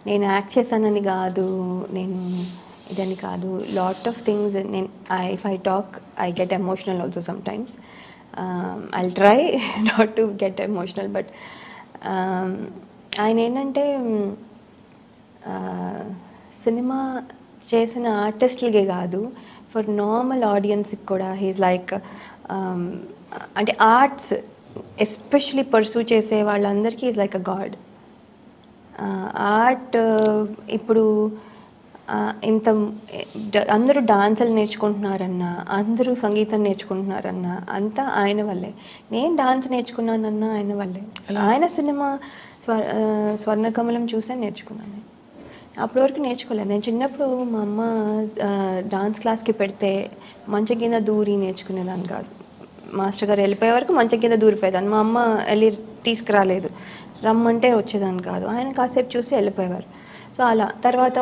నేను యాక్ట్ చేశానని కాదు, నేను ఇదని కాదు, లాట్ ఆఫ్ థింగ్స్. నేను if I talk I get emotional also sometimes. I'll try not to get emotional, but ఆయన ఏంటంటే సినిమా చేసిన ఆర్టిస్టులకే కాదు, ఫర్ నార్మల్ ఆడియన్స్కి కూడా హీస్ లైక్, అంటే ఆర్ట్స్ ఎస్పెషలీ పర్సూ చేసే వాళ్ళందరికీ is like a God. Art ఇప్పుడు ఇంత అందరూ డాన్సులు నేర్చుకుంటున్నారన్నా, అందరూ సంగీతం నేర్చుకుంటున్నారన్నా అంతా ఆయన వల్లే. నేను డాన్స్ నేర్చుకున్నానన్నా ఆయన వల్లే. ఆయన సినిమా స్వర్ణకమలం చూసే నేర్చుకున్నాను. అప్పటి వరకు నేర్చుకోలేదు. నేను చిన్నప్పుడు మా అమ్మ డాన్స్ క్లాస్కి పెడితే మంచం కింద దూరి నేర్చుకునేదాన్ని కాదు. మాస్టర్ గారు వెళ్ళిపోయే వరకు మంచం కింద దూరిపోయేదాన్ని. మా అమ్మ వెళ్ళి తీసుకురాలేదు, రమ్మంటే వచ్చేదాన్ని కాదు. ఆయన కాసేపు చూసి వెళ్ళిపోయేవారు. సో అలా తర్వాత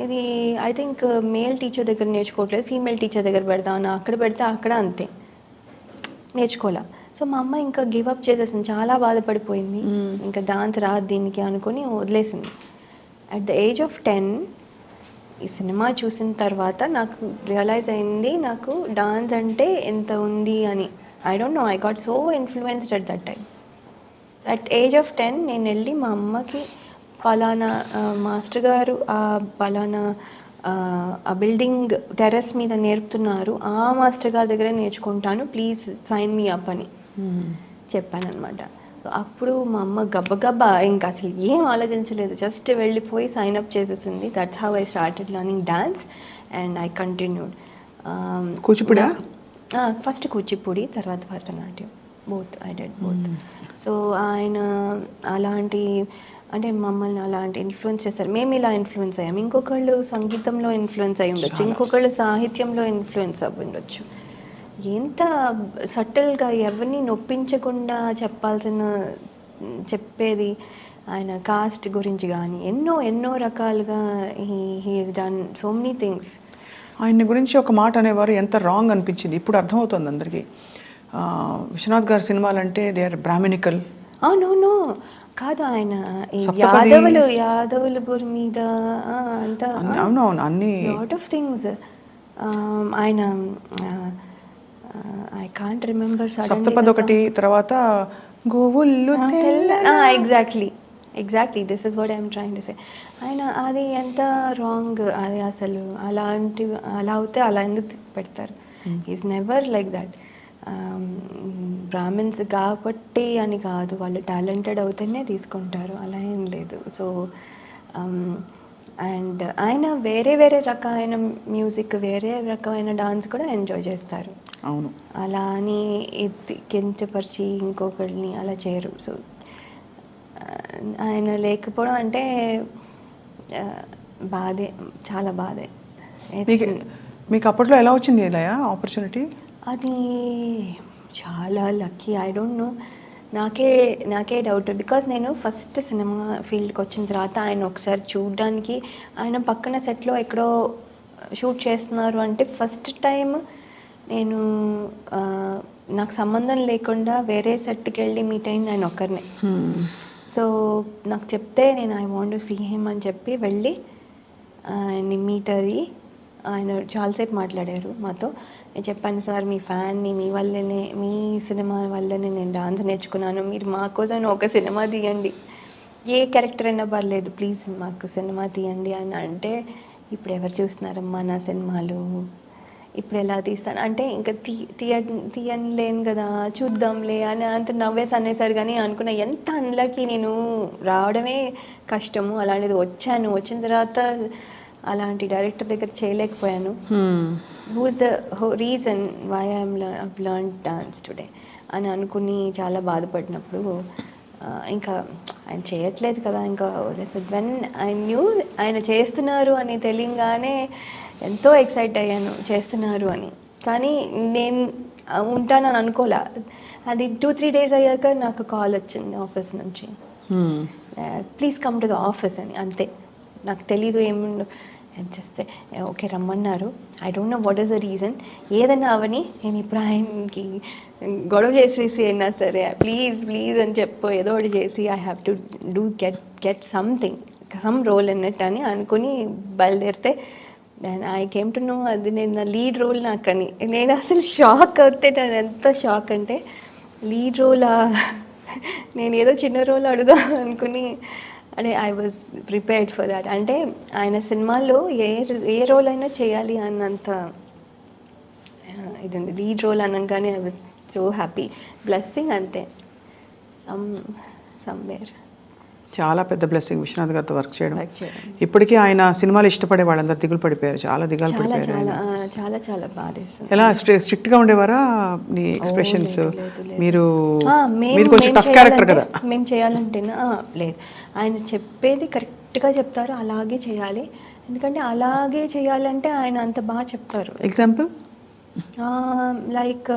ఇది ఐ థింక్ మేల్ టీచర్ దగ్గర నేర్చుకోవట్లేదు, ఫీమేల్ టీచర్ దగ్గర పెడదామని అక్కడ పెడితే అక్కడ అంతే నేర్చుకోలే. సో మా అమ్మ ఇంకా గివ్ అప్ చేసేసింది, చాలా బాధపడిపోయింది. ఇంకా డాన్స్ రాదు దీనికి అనుకొని వదిలేసింది. అట్ ద ఏజ్ ఆఫ్ 10 ఈ సినిమా చూసిన తర్వాత నాకు రియలైజ్ అయింది, నాకు డాన్స్ అంటే ఎంత ఉంది అని. I don't no, I got so influenced at that time. At age of 10 నేను వెళ్ళి మా అమ్మకి, పలానా మాస్టర్ గారు పలానా ఆ బిల్డింగ్ టెర్రస్ మీద నేర్పుతున్నారు, ఆ మాస్టర్ గారి దగ్గరే నేర్చుకుంటాను, ప్లీజ్ సైన్ మీ అప్ అని చెప్పాను అనమాట. అప్పుడు మా అమ్మ గబ్బగబ్బా ఇంకా అసలు ఏం ఆలోచించలేదు, జస్ట్ వెళ్ళిపోయి సైన్ అప్ చేసేసింది. That's how I started learning dance and I continued. Kuchipudi first Kuchipudi, తర్వాత Bharatanatyam, both I did both. So ఆయన అలాంటి అంటే మమ్మల్ని అలాంటి ఇన్ఫ్లుయెన్స్ చేస్తారు, మేము ఇలా ఇన్ఫ్లుయెన్స్ అయ్యాం, ఇంకొకళ్ళు సంగీతంలో ఇన్ఫ్లుయెన్స్ అయి ఉండొచ్చు, ఇంకొకళ్ళు సాహిత్యంలో ఇన్ఫ్లుయెన్స్ అయి ఉండొచ్చు. ఎంత సటిల్గా ఎవరిని నొప్పించకుండా చెప్పేది ఆయన కాస్ట్ గురించి కానీ ఎన్నో ఎన్నో రకాలుగా he has done so many things. ఆయన గురించి ఒక మాట అనేవారు, ఎంత రాంగ్ అనిపించింది, ఇప్పుడు అర్థమవుతుంది అందరికీ. విశ్వనాథ్ గారి సినిమాలు అంటే దే ఆర్ బ్రాహ్మణికల్. నో కాదు, ఆయన ఈ యాదవుల గురి మీద అంత అవునవును అన్ని లాట్ ఆఫ్ థింగ్స్. ఆయన ఐ కాంట్ రిమెంబర్ సప్తపది ఒకటి, తర్వాత గోవుళ్ళు exactly this is what I'm trying to say. ఆయన అది ఎంత రాంగ్, అది అసలు అలా అవుతే అలా ఎందుకు పెడతారు? Is never like that. Brahmins కాబట్టి అని కాదు, వాళ్ళు టాలెంటెడ్ అవుతేనే తీసుకుంటారు, అలా ఏం లేదు. సో అండ్ ఆయన వేరే వేరే రకమైన మ్యూజిక్, వేరే రకమైన డాన్స్ కూడా ఎంజాయ్ చేస్తారు. అవును, అలా అని కించపరిచి ఇంకొకరిని అలా చేయరు. సో ఆయన లేకపోవడం అంటే బాధే, చాలా బాధే. మీకు అప్పట్లో ఎలా వచ్చింది ఇలా ఆపర్చునిటీ? అది చాలా లక్కీ. ఐ డోంట్ నో, నాకే డౌట్. బికాజ్ నేను ఫస్ట్ సినిమా ఫీల్డ్కి వచ్చిన తర్వాత ఆయన ఒకసారి చూడడానికి, ఆయన పక్కన సెట్లో ఎక్కడో షూట్ చేస్తున్నారు అంటే ఫస్ట్ టైం నేను నాకు సంబంధం లేకుండా వేరే సెట్కి వెళ్ళి మీట్ అయింది ఆయన ఒక్కరినే. సో నాకు చెప్తే నేను I want to see him అని చెప్పి వెళ్ళి ఆయన్ని మీట్ అయ్యి ఆయన చాలాసేపు మాట్లాడారు మాతో. నేను చెప్పాను, సార్ మీ ఫ్యాన్ని, మీ వల్లనే, మీ సినిమా వల్లనే నేను డాన్స్ నేర్చుకున్నాను, మీరు మా కోసం ఒక సినిమా తీయండి, ఏ క్యారెక్టర్ అయినా పర్లేదు, ప్లీజ్ మాకు సినిమా తీయండి అని అంటే, ఇప్పుడు ఎవరు చూస్తున్నారమ్మా నా సినిమాలు, ఇప్పుడు ఎలా తీస్తాను అంటే, ఇంకా తీయలేను కదా, చూద్దాంలే అని అంత నవ్వేసి అనేసారు. కానీ అనుకున్న ఎంత అన్లకి, నేను రావడమే కష్టము, అలాంటిది వచ్చిన తర్వాత అలాంటి డైరెక్టర్ దగ్గర చేయలేకపోయాను. Who is the reason why I'm learn dance today అని అనుకుని చాలా బాధపడినప్పుడు ఇంకా ఆయన చేయట్లేదు కదా, ఇంకా వెన్ ఐ న్యూ ఆయన చేస్తున్నారు అని తెలియగానే ఎంతో ఎక్సైట్ అయ్యాను, చేస్తున్నారు అని. కానీ నేను ఉంటానని అనుకోలే. అది 2-3 days అయ్యాక నాకు కాల్ వచ్చింది ఆఫీస్ నుంచి, please come to the office అని. అంతే, నాకు తెలీదు ఏముండో చేస్తే ఓకే రమ్మన్నారు. I don't know what is the reason. ఏదన్నా అవని, నేను ఇప్పుడు ఆయనకి గొడవ చేసేసి అయినా సరే ప్లీజ్ అని చెప్పు, ఏదో ఒకటి చేసి I have to do get some role in it అని అనుకుని బయలుదేరితే ఐ కేమ్ టు నో అది నేను నా లీడ్ రోల్ నాకని. నేను అసలు షాక్ అవుతే, నేను ఎంత షాక్ అంటే, లీడ్ రోలా, నేను ఏదో చిన్న రోల్ అడుగుదాం అనుకుని, అంటే I was prepared for that. అంటే ఆయన సినిమాల్లో ఏ రోల్ అయినా చేయాలి అన్నంత ఇదండి. లీడ్ రోల్ అనగానే I was so happy, blessing అంతే, సమ్వేర్. చాలా పెద్ద బ్లెస్సింగ్ విశ్వనాథ్ గారితో వర్క్ చేయడం. ఇప్పటికీ ఆయన సినిమాలు ఇష్టపడే వాళ్ళందరూ దిగులు పడిపోయారు, చాలా దిగాలు పడిపోయారు. చాలా బాగా. ఎలా స్ట్రిక్ట్ గా ఉండేవారా నీ ఎక్స్ప్రెషన్స్? మీరు కొంచెం టఫ్ క్యారెక్టర్ కదా. మేము చేయాలంటేనా లేదు, ఆయన చెప్పేది కరెక్ట్గా చెప్తారు, అలాగే చేయాలి. ఎందుకంటే అలాగే చేయాలంటే ఆయన అంత బాగా చెప్తారు. ఎగ్జాంపుల్ లైక్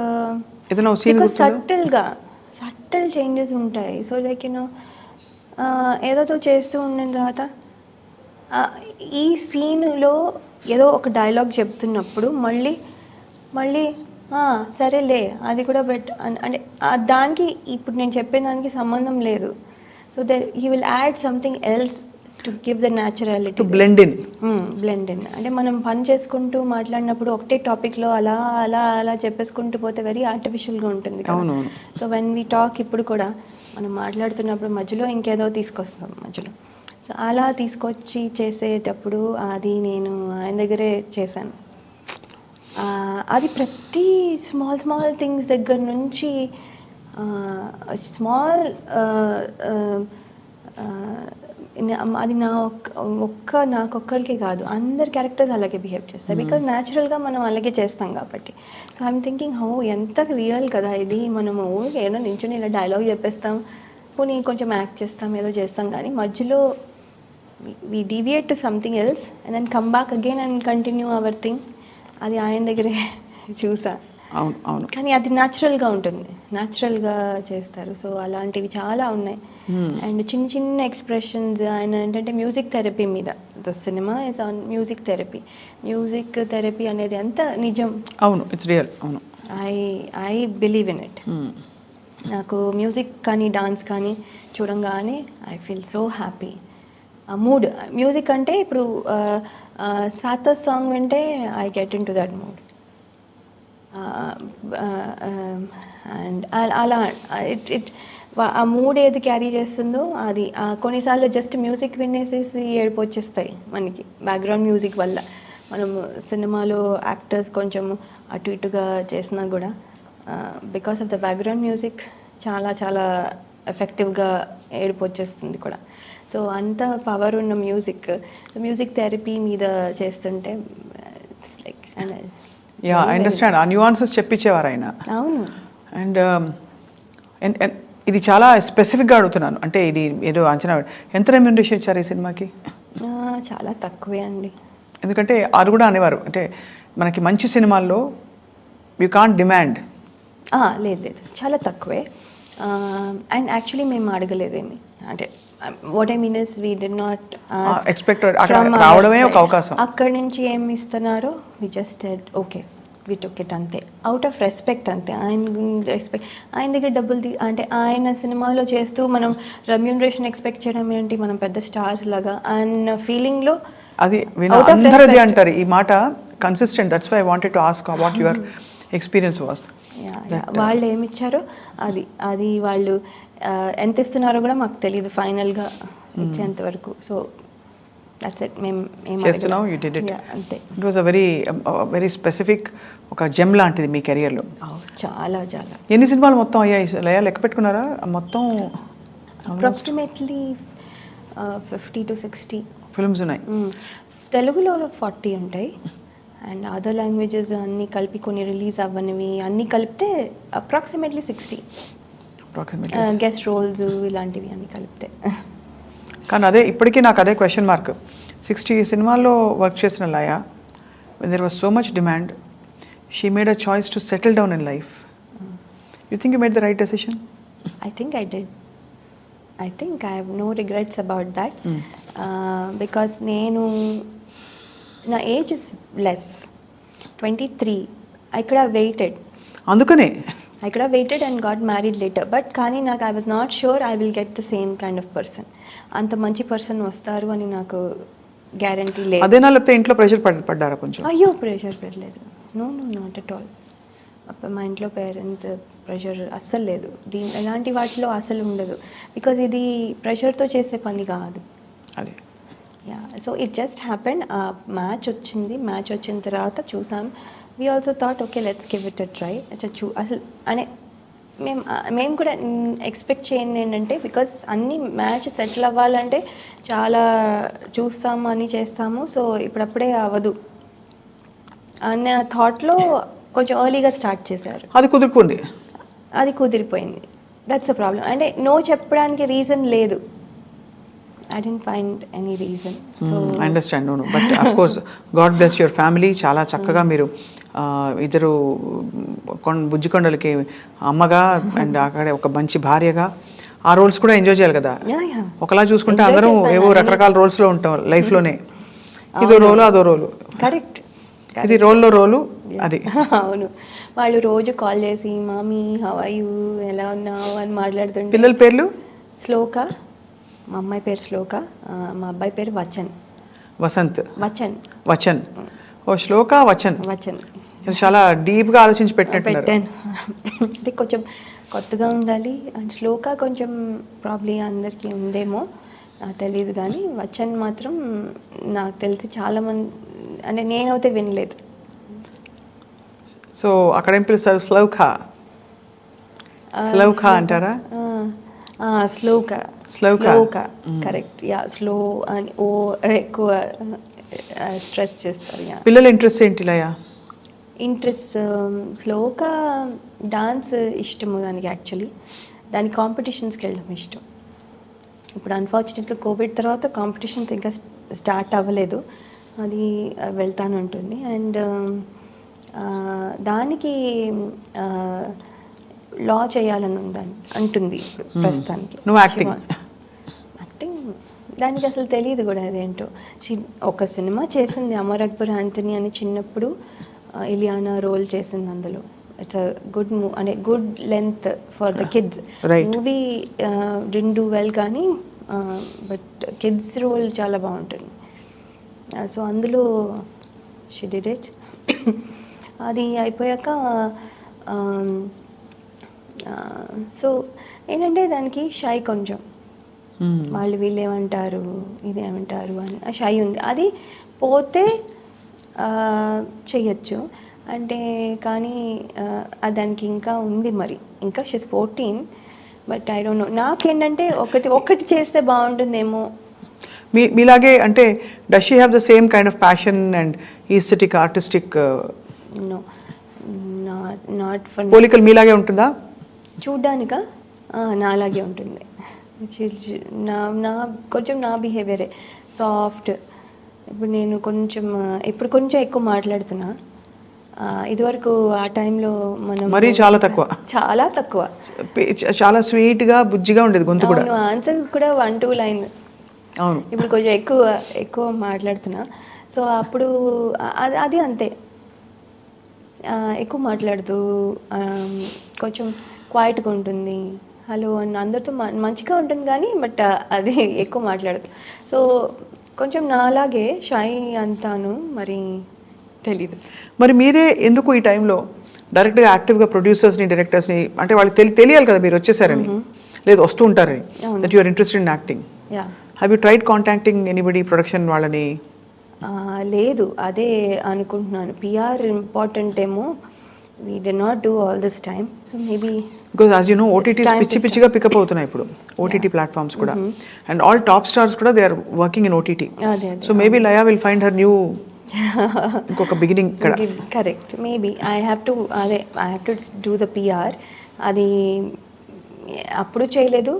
సటిల్ చేంజెస్ ఉంటాయి. సో లైక్ యూనో ఏదో చేస్తూ ఉన్న తర్వాత ఈ సీన్లో ఏదో ఒక డైలాగ్ చెప్తున్నప్పుడు మళ్ళీ సరేలే అది కూడా అంటే దానికి ఇప్పుడు నేను చెప్పే దానికి సంబంధం లేదు. So he will add something else to give the naturality, blend in. అంటే మనం పని చేసుకుంటూ మాట్లాడినప్పుడు ఒకటే టాపిక్లో అలా చెప్పేసుకుంటూ పోతే వెరీ ఆర్టిఫిషియల్గా ఉంటుంది. సో వెన్ వీ టాక్, ఇప్పుడు కూడా మనం మాట్లాడుతున్నప్పుడు మధ్యలో ఇంకేదో తీసుకొస్తాం మధ్యలో. సో అలా తీసుకొచ్చి చేసేటప్పుడు అది నేను ఆయన దగ్గరే చేశాను. అది ప్రతి స్మాల్ థింగ్స్ దగ్గర నుంచి అది నాకొక్కరికి కాదు, అందరి క్యారెక్టర్స్ అలాగే బిహేవ్ చేస్తాయి. బికాజ్ న్యాచురల్గా మనం అలాగే చేస్తాం కాబట్టి. సో ఐఎమ్ థింకింగ్ ఎంత రియల్ కదా ఇది. మనము ఏదో నించుని ఇలా డైలాగ్ చెప్పేస్తాం, పోనీ కొంచెం యాక్ట్ చేస్తాం ఏదో చేస్తాం కానీ మధ్యలో we deviate to something else and then come back again and continue our thing. అది ఆయన దగ్గరే చూసా. అవును అవును. కానీ అది న్యాచురల్గా ఉంటుంది, న్యాచురల్గా చేస్తారు. సో అలాంటివి చాలా ఉన్నాయి. అండ్ చిన్న చిన్న ఎక్స్ప్రెషన్స్ ఆయన ఏంటంటే మ్యూజిక్ థెరపీ మీద, the cinema is on music therapy. Music therapy అనేది అంత నిజం. అవును, ఇట్స్ రియల్. అవును, ఐ బిలీవ్ ఇన్ ఇట్. నాకు మ్యూజిక్ కానీ డాన్స్ కానీ చూడంగానే ఐ ఫీల్ సో హ్యాపీ. ఆ మూడ్ మ్యూజిక్ అంటే ఇప్పుడు స్వాత సాంగ్ వింటే I get in to that mood. And అలా ఆ మూడ్ ఏది క్యారీ చేస్తుందో అది. కొన్నిసార్లు జస్ట్ మ్యూజిక్ వినేసేసి ఏడుపు వచ్చేస్తాయి మనకి బ్యాక్గ్రౌండ్ మ్యూజిక్ వల్ల. మనం సినిమాలో యాక్టర్స్ కొంచెం అటు ఇటుగా చేసినా కూడా because of the background music చాలా చాలా ఎఫెక్టివ్గా ఏడుపు వచ్చేస్తుంది కూడా. సో అంత పవర్ ఉన్న మ్యూజిక్. సో మ్యూజిక్ థెరపీ మీద చేస్తుంటే లైక్ యా, ఐ అండర్స్టాండ్. ఆ న్యూఆన్సెస్ చెప్పించేవారు ఆయన. అవును. అండ్ ఇది చాలా స్పెసిఫిక్గా అడుగుతున్నాను, అంటే ఇది ఏదో అంచనా. ఎంత రెమ్యూనరేషన్ ఇచ్చారు ఈ సినిమాకి? చాలా తక్కువే అండి. ఎందుకంటే అది కూడా అనేవారు, అంటే మనకి మంచి సినిమాల్లో యూ కాంట్ డిమాండ్. లేదు లేదు, చాలా తక్కువే. అండ్ యాక్చువల్లీ మేము అడగలేదేమి, అంటే what I mean is we did not expect రావడమే ఒక అవకాశం. అక్కడి నుంచి ఏమి ఇస్తున్నారో we just okay we took it అంతే, అవుట్ ఆఫ్ రెస్పెక్ట్ అంతే. ఆయన దగ్గర డబ్బులు అంటే ఆయన సినిమాలో చేస్తూ మనం రెమ్యూనరేషన్ ఎక్స్పెక్ట్ చేయడం ఏంటి, మనం పెద్ద స్టార్స్ లాగా అన్న ఫీలింగ్లో. అది అందరిది అంటారు ఈ మాట, consistent. That's why I wanted to ask what your experience was. వాళ్ళు ఏమి ఇచ్చారో అది వాళ్ళు ఎంత ఇస్తున్నారో కూడా మాకు తెలియదు ఫైనల్గా ఇచ్చేంత వరకు. So that's it. మేము చేస్తున్నాం, యూ డిడ్ ఇట్. అంతే. It was a very specific ఒక జెమ్ లాంటిది మీ కెరియర్లో. చాలా చాలా. ఎన్ని సినిమాలు మొత్తం అయ్యాయి లయ, లెక్క పెట్టుకున్నారా మొత్తం? అప్రాక్సిమేట్లీ 50 to 60 ఫిల్మ్స్ ఉన్నాయి. తెలుగులో 40 ఉంటాయి అండ్ అదర్ లాంగ్వేజెస్ అన్నీ కలిపి కొన్ని రిలీజ్ అవ్వనివి అన్నీ కలిపితే అప్రాక్సిమేట్లీ 60 గెస్ట్ రోల్స్ ఇలాంటివి అన్నీ కలిపితే. కానీ అదే ఇప్పటికీ నాకు అదే క్వశ్చన్ మార్క్. 60 సినిమాల్లో వర్క్ చేసిన Laya, when there was so much demand, she made a choice to settle down in life. You think you made the right decision? I think I did. I think I have no regrets about that. Because నా age is less, 23. I could have waited. అందుకనే I could have waited and got married later. But కానీ నాకు I was not sure I will get the same kind of person. అంత మంచి పర్సన్ వస్తారు అని నాకు గ్యారంటీ లేదు. అదేనా, లేకపోతే ఇంట్లో ప్రెషర్ పడ్డారా కొంచెం? అయ్యో, ప్రెషర్ పడలేదు. No not at all. మా ఇంట్లో పేరెంట్స్ ప్రెషర్ అస్సలు లేదు. ఎలాంటి వాటిలో అసలు ఉండదు. బికాజ్ ఇది ప్రెషర్తో చేసే పని కాదు అది. Yeah, so it just happened. Match వచ్చిన తర్వాత చూసాం. We also thought okay let's give it a try. అసలు అనే మేము కూడా ఎక్స్పెక్ట్ చేయండి ఏంటంటే, బికాస్ అన్ని మ్యాచ్ సెటిల్ అవ్వాలంటే చాలా చూస్తాము అని చేస్తాము. సో ఇప్పుడప్పుడే అవ్వదు అన్న థాట్లో కొంచెం ఎర్లీగా స్టార్ట్ చేశారు. అది కుదిరిపోయింది. That's a problem. అంటే నో చెప్పడానికి రీజన్ లేదు. I didn't find any reason. So I understand. No. But of course, God bless your family. చాలా చక్కగా మీరు ఇద్దరు బుజ్జికొండలకి అమ్మగా అండ్ అక్కడే ఒక మంచి భార్యగా ఆ రోల్స్ కూడా ఎంజాయ్ చేయాలి కదా. ఒకలా చూసుకుంటే అందరం ఏవో రకరకాల రోల్స్లో ఉంటాం లైఫ్లోనే. ఇదో రోలు అదో రోలు. కరెక్ట్. ఇది రోలు అది. అవును. వాళ్ళు రోజు కాల్ చేసి మామీ హౌ ఆర్ యూ, ఎలా ఉన్నావు అని మాట్లాడుతుంటే. పిల్లల పేర్లు? శ్లోక, మా అమ్మాయి పేరు శ్లోక, మా అబ్బాయి పేరు వసంత్. వచన్. ఓ, శ్లోక వచన్. చాలా డీప్గా ఆలోచించి పెట్టాను. అంటే కొంచెం కొత్తగా ఉండాలి అండ్ శ్లోక కొంచెం ప్రాబ్లీ అందరికీ ఉందేమో నాకు తెలియదు, కానీ వచన్ మాత్రం నాకు తెలిసి చాలామంది, అంటే నేనైతే వినలేదు. సో అక్కడ ఏం పిలుస్తారు? స్లౌఖ అంటారా? స్లోక కరెక్ట్. యా, స్లో అని ఓ ఎక్కువ స్ట్రెస్ చేస్తారు. పిల్లల ఇంట్రెస్ట్ ఏంటి లయ? ఇంట్రెస్ట్ స్లోక డాన్స్ ఇష్టము దానికి యాక్చువల్లీ. దాని కాంపిటీషన్స్కి వెళ్ళడం ఇష్టం. ఇప్పుడు అన్ఫార్చునేట్గా కోవిడ్ తర్వాత కాంపిటీషన్స్ ఇంకా స్టార్ట్ అవ్వలేదు, అది వెళ్తాను ఉంటుంది. అండ్ దానికి లా చేయాలని ఉందని అంటుంది ఇప్పుడు ప్రస్తుతానికి. నువ్వు యాక్టింగ్ దానికి అసలు తెలియదు కూడా అదేంటో. ఒక సినిమా చేసింది అమర్ అక్బర్ ఆంథనీ అని, చిన్నప్పుడు ఇలియానా రోల్ చేసింది అందులో. ఇట్స్ అ గుడ్ అంటే good length for the kids. Movie didn't do well కానీ బట్ కిడ్స్ రోల్ చాలా బాగుంటుంది. సో అందులో షీ డిడ్ ఇట్. అది అయిపోయాక సో ఏంటంటే దానికి షై కొంచెం, వాళ్ళు వీళ్ళు ఏమంటారు ఇదేమంటారు అని ఆ షై ఉంది. అది పోతే చెయ్యొచ్చు అంటే, కానీ దానికి ఇంకా ఉంది మరి, ఇంకా she's 14. But I don't know, నాకేంటంటే ఒకటి చేస్తే బాగుంటుందేమో. మీలాగే అంటే does she have the same kind of passion and aesthetic artistic? No, not for. పోలికలు మీలాగే ఉంటుందా? చూడ్డానికా నాలాగే ఉంటుంది. నా కొంచెం నా బిహేవియరే సాఫ్ట్. ఇప్పుడు నేను కొంచెం ఎక్కువ మాట్లాడుతున్నా. ఇదివరకు ఆ టైంలో మనం మరీ చాలా తక్కువ చాలా స్వీట్గా బుజ్జిగా ఉండేది గొంతు కూడా. ఆన్సర్ కూడా 1-2 లైన్. అవును, ఇప్పుడు కొంచెం ఎక్కువ మాట్లాడుతున్నా. సో అప్పుడు అది అంతే, ఎక్కువ మాట్లాడుతూ కొంచెం క్వైట్గా ఉంటుంది. హలో అని అందరితో మంచిగా ఉంటుంది కానీ బట్ అది ఎక్కువ మాట్లాడదు. సో కొంచెం నాలాగే షై అంతాను, మరి తెలీదు. మరి మీరే ఎందుకు ఈ టైంలో డైరెక్ట్గా యాక్టివ్గా ప్రొడ్యూసర్స్ని డైరెక్టర్స్ని, అంటే వాళ్ళకి తెలియాలి కదా మీరు వచ్చేసారని, లేదు వస్తూ ఉంటారని, that you are interested in acting. Have you tried contacting anybody production వాళ్ళని? లేదు, అదే అనుకుంటున్నాను. పిఆర్ ఇంపార్టెంట్ ఏమో. We did not do all this time, so maybe because as you know OTTs పిచ్చిగా పికప్ అవుతున్నాయి ఇప్పుడు, OTT platforms కూడా, and all top stars కూడా they are working in OTT. So maybe Laya will find her new ఇంకొక బిగినింగ్ ఇక్కడ. Correct, maybe I have to do the PR. అది అప్పుడు చేయలేదు,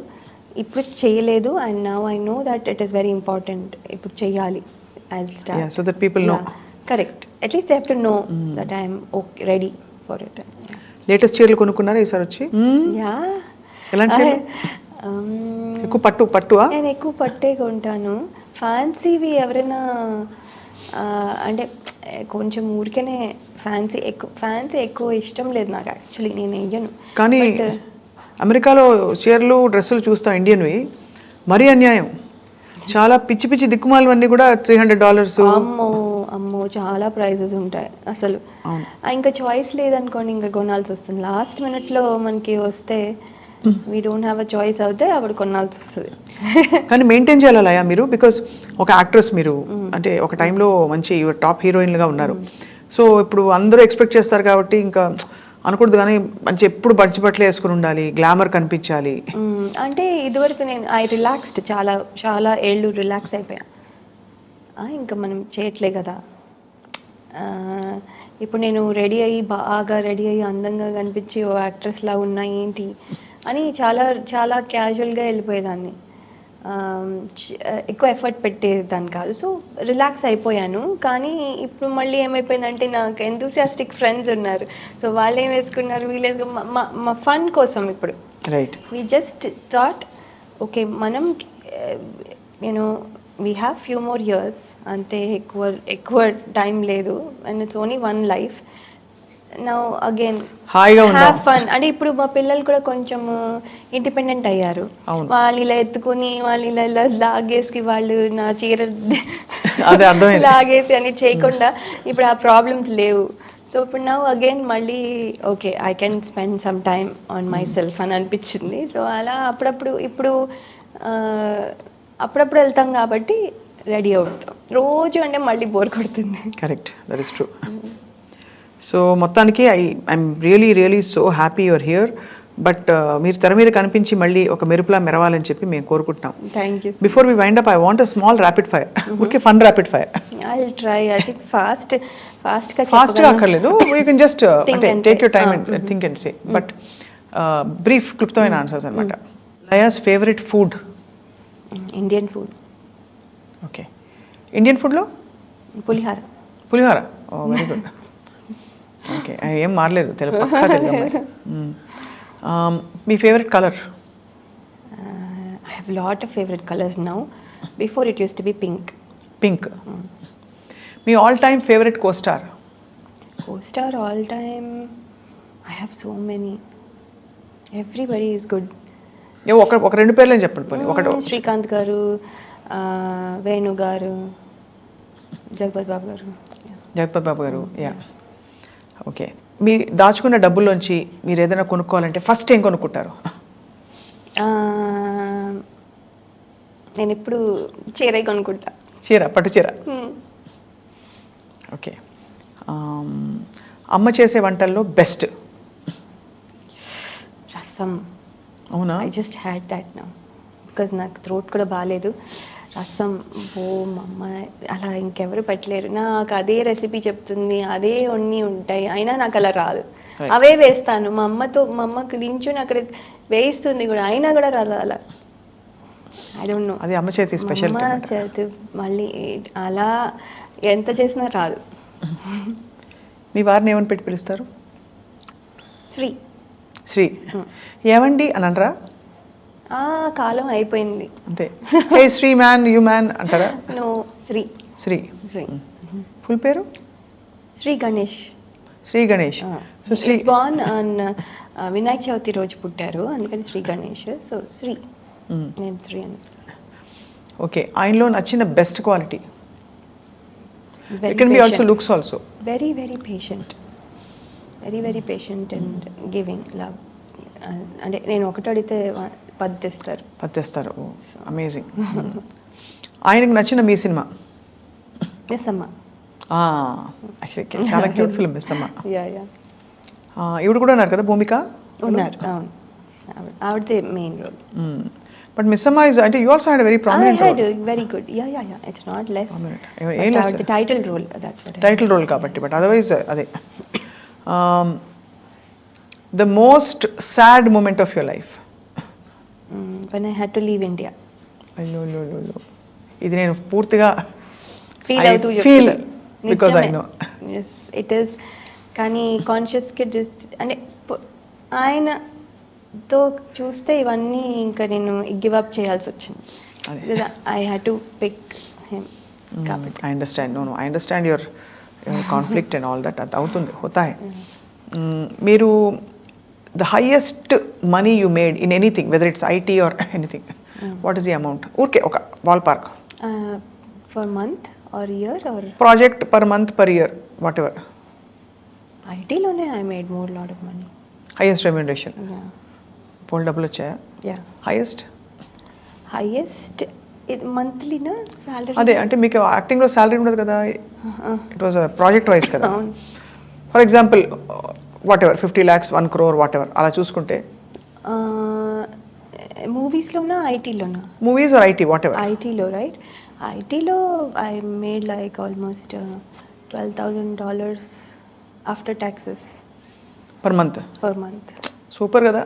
ఇప్పుడు చేయలేదు. And now I know that it is very important. ఇప్పుడు చేయాలి. I will start so that people know. Correct, at least they have to know that I'm okay, ready for it. Latest చీరలు కొనుక్కున్నారా ఈసారి వచ్చి? ఎలాంటి చీరలు? ఎక్కువ పట్టువా? నేను ఎక్కువ పట్టే కొంటాను. ఫ్యాన్సీవి ఎవరైనా అంటే కొంచెం ఊరికేనే ఫ్యాన్సీ ఎక్కువ ఇష్టం లేదు నాకు యాక్చువల్లీ, నేను వెయ్యను. కానీ అమెరికాలో చీరలు డ్రెస్సులు చూస్తాం ఇండియన్వి, మరీ అన్యాయం. చాలా పిచ్చి దిక్కుమాలు అన్నీ కూడా $300. అమ్మో చాలా ప్రైజెస్ ఉంటాయి అసలు. ఇంకా చాయిస్ లేదనుకోండి, ఇంకా కొనాల్సి వస్తుంది. లాస్ట్ మినిట్లో మనకి వస్తే we don't have a choice అవుతే అప్పుడు కొనాల్సి వస్తుంది. కానీ మెయింటైన్ చేయాలయా మీరు, బికాస్ ఒక యాక్ట్రెస్ మీరు, అంటే ఒక టైంలో మంచి టాప్ హీరోయిన్లుగా ఉన్నారు. సో ఇప్పుడు అందరూ ఎక్స్పెక్ట్ చేస్తారు కాబట్టి ఇంకా అనకూడదు, కానీ మంచి ఎప్పుడు బట్టలు వేసుకుని ఉండాలి, గ్లామర్ కనిపించాలి. అంటే ఇదివరకు నేను రిలాక్స్డ్, చాలా ఏళ్ళు రిలాక్స్ అయిపోయా. ఇంకా మనం చేయట్లే కదా. ఇప్పుడు నేను బాగా రెడీ అయ్యి అందంగా కనిపించి ఓ యాక్ట్రెస్లా ఉన్నా ఏంటి అని చాలా క్యాజువల్గా వెళ్ళిపోయేదాన్ని. ఎక్కువ ఎఫర్ట్ పెట్టేదాన్ని కాదు. సో రిలాక్స్ అయిపోయాను. కానీ ఇప్పుడు మళ్ళీ ఏమైపోయిందంటే నాకు ఎంతూసియాస్టిక్ ఫ్రెండ్స్ ఉన్నారు. సో వాళ్ళు ఏం వేసుకున్నారు, వీళ్ళు మా ఫన్ కోసం ఇప్పుడు right we just thought okay మనం we have few more years అంతే, ఎక్కువ టైం లేదు. And it's only one life. Now again have fun. అంటే ఇప్పుడు మా పిల్లలు కూడా కొంచెం ఇండిపెండెంట్ అయ్యారు. వాళ్ళు ఇలా ఎత్తుకుని వాళ్ళు ఇలా లాగేసి వాళ్ళు నా చీర లాగేసి అని చేయకుండా ఇప్పుడు ఆ ప్రాబ్లమ్స్ లేవు. సో ఇప్పుడు నా అగైన్ మళ్ళీ okay I can spend some time on my self అని అనిపించింది. సో అలా అప్పుడప్పుడు వెళ్తాం కాబట్టి రెడీ అవుతాం. రోజు అంటే మళ్ళీ బోర్ కొడుతుంది. Correct, that is true. So మొత్తానికి I'm really so happy your here. But మీరు తెర మీద కనిపించి మళ్ళీ ఒక మెరుపులా మెరవాలని చెప్పి మేము కోరుకుంటున్నాం. Thank you. Before we wind up I want a small rapid fire. Okay, fun rapid fire. I will try. I think ఫాస్ట్గా అక్కర్లేదు. You can just take your time and think and say. But brief క్లుప్తమైన ఆన్సర్స్ అనమాట. Laya's favourite food? Indian food. Okay. Indian ఫుడ్లో pulihara. Pulihora. Oh very good. Okay, ఏం మారలేదు, తెలుగు పక్కా తెలుగు అమ్మాయి. మీ favourite colour? I have lot of favorite colors now. Before it used to be pink. Pink. Me all time favourite co-star? Co-star all time. I have so many. Everybody is good. ఒక రెండు పేర్లు చెప్పండి పోనీ. ఒకటి శ్రీకాంత్ గారు, వేణు గారు, జగపతి బాబు గారు. జగపతి బాబు గారు. యా. ఓకే. మీ దాచుకున్న డబ్బుల్లోంచి మీరు ఏదైనా కొనుక్కోవాలంటే ఫస్ట్ ఏం కొనుక్కుంటారు? నేను ఇప్పుడు చీర కొనుక్కుంటా. చీర, పట్టు చీర. ఓకే. అమ్మ చేసే వంటల్లో బెస్ట్? రసం. అవునా? I just had that now because నాకు థ్రోట్ కూడా బాగాలేదు. రసం, ఓ మా అమ్మ అలా ఇంకెవరు పెట్టలేరు. నాకు అదే రెసిపీ చెప్తుంది, అదే అన్నీ ఉంటాయి, అయినా నాకు అలా రాదు. అవే వేస్తాను. మా అమ్మకి నించుని అక్కడ వేయిస్తుంది కూడా, అయినా కూడా రాదు అలా. I don't no. అది అమ్మ చేతి స్పెషల్. అమ్మ చేతి మళ్ళీ అలా ఎంత చేసినా రాదు. మీ వారిని ఏమని పెట్టి పిలుస్తారు? శ్రీ. శ్రీ. ఏమండి అని అనరా? ఆ కాలం అయిపోయింది అంతే. Hey Sri man, you man అంటారా? నో, శ్రీ. శ్రీ. శ్రీ. ఫుల్ పేరు? Sri Ganesh. Sri Ganesh. So Sri born on Vinayaka Chavithi రోజు పుట్టారు, అందుకని శ్రీ గణేష్. సో శ్రీ. నేను శ్రీ అని. ఓకే. ఆయనలో నచ్చిన best quality? It can be also looks also. Very very patient. Very very patient and giving love. అంటే నేను ఒకటి అడిగితే పద్దిస్తారు. అమేజింగ్. ఆయనకు నచ్చిన మీ సినిమా? మిస్ అమ్మ. యాక్చువల్లీ చాలా cute film Missamma. Yeah yeah. ఇవిడ కూడా ఉన్నారు కదా, భూమిక? ఉన్నారు, అవును. ఆవిడదే main role. But Missamma is, అంటే you also had a very prominent role. Very good. Yeah yeah yeah. It's not less. ఏం less, title role. That's what. Title role కాబట్టి. బట్ అదర్వైజ్ అదే. The most sad moment of your life? when I had to leave India. అయ్యో, ఇది నేను పూర్తిగా ఫీల్ అవుతూ feel because I know. yes it is. కానీ కాన్షియస్ కి అంటే ఆయనతో చూస్తే ఇవన్నీ ఇంకా నేను గివ్ అప్ చేయాల్సి వచ్చింది. I had to pick him. కాబట్టి I understand. No I understand your conflict and all that. అది అవుతుంది, హోతా హై. మీరు the highest money you made in anything, whether it's IT or anything, what is the amount? Okay, okay, ballpark. For month or year or project, per month, per year, whatever. IT lone I made more lot of money. Highest remuneration? Yeah. Pol double vachaya? Yeah. Highest monthly na salary. అదే అంటే మీకు యాక్టింగ్ లో సాలరీ ఉండదు కదా, ఇట్ వాజ్ ప్రాజెక్ట్ వైజ్ కదా. For example whatever 50 lakhs 1 crore whatever అలా చూసుకుంటే? మూవీస్లోనా ఐటీలోనా? Movies or IT whatever. ఐటీలో రైట్. ఐటీలో I made like almost $12,000 after taxes per month. Super కదా.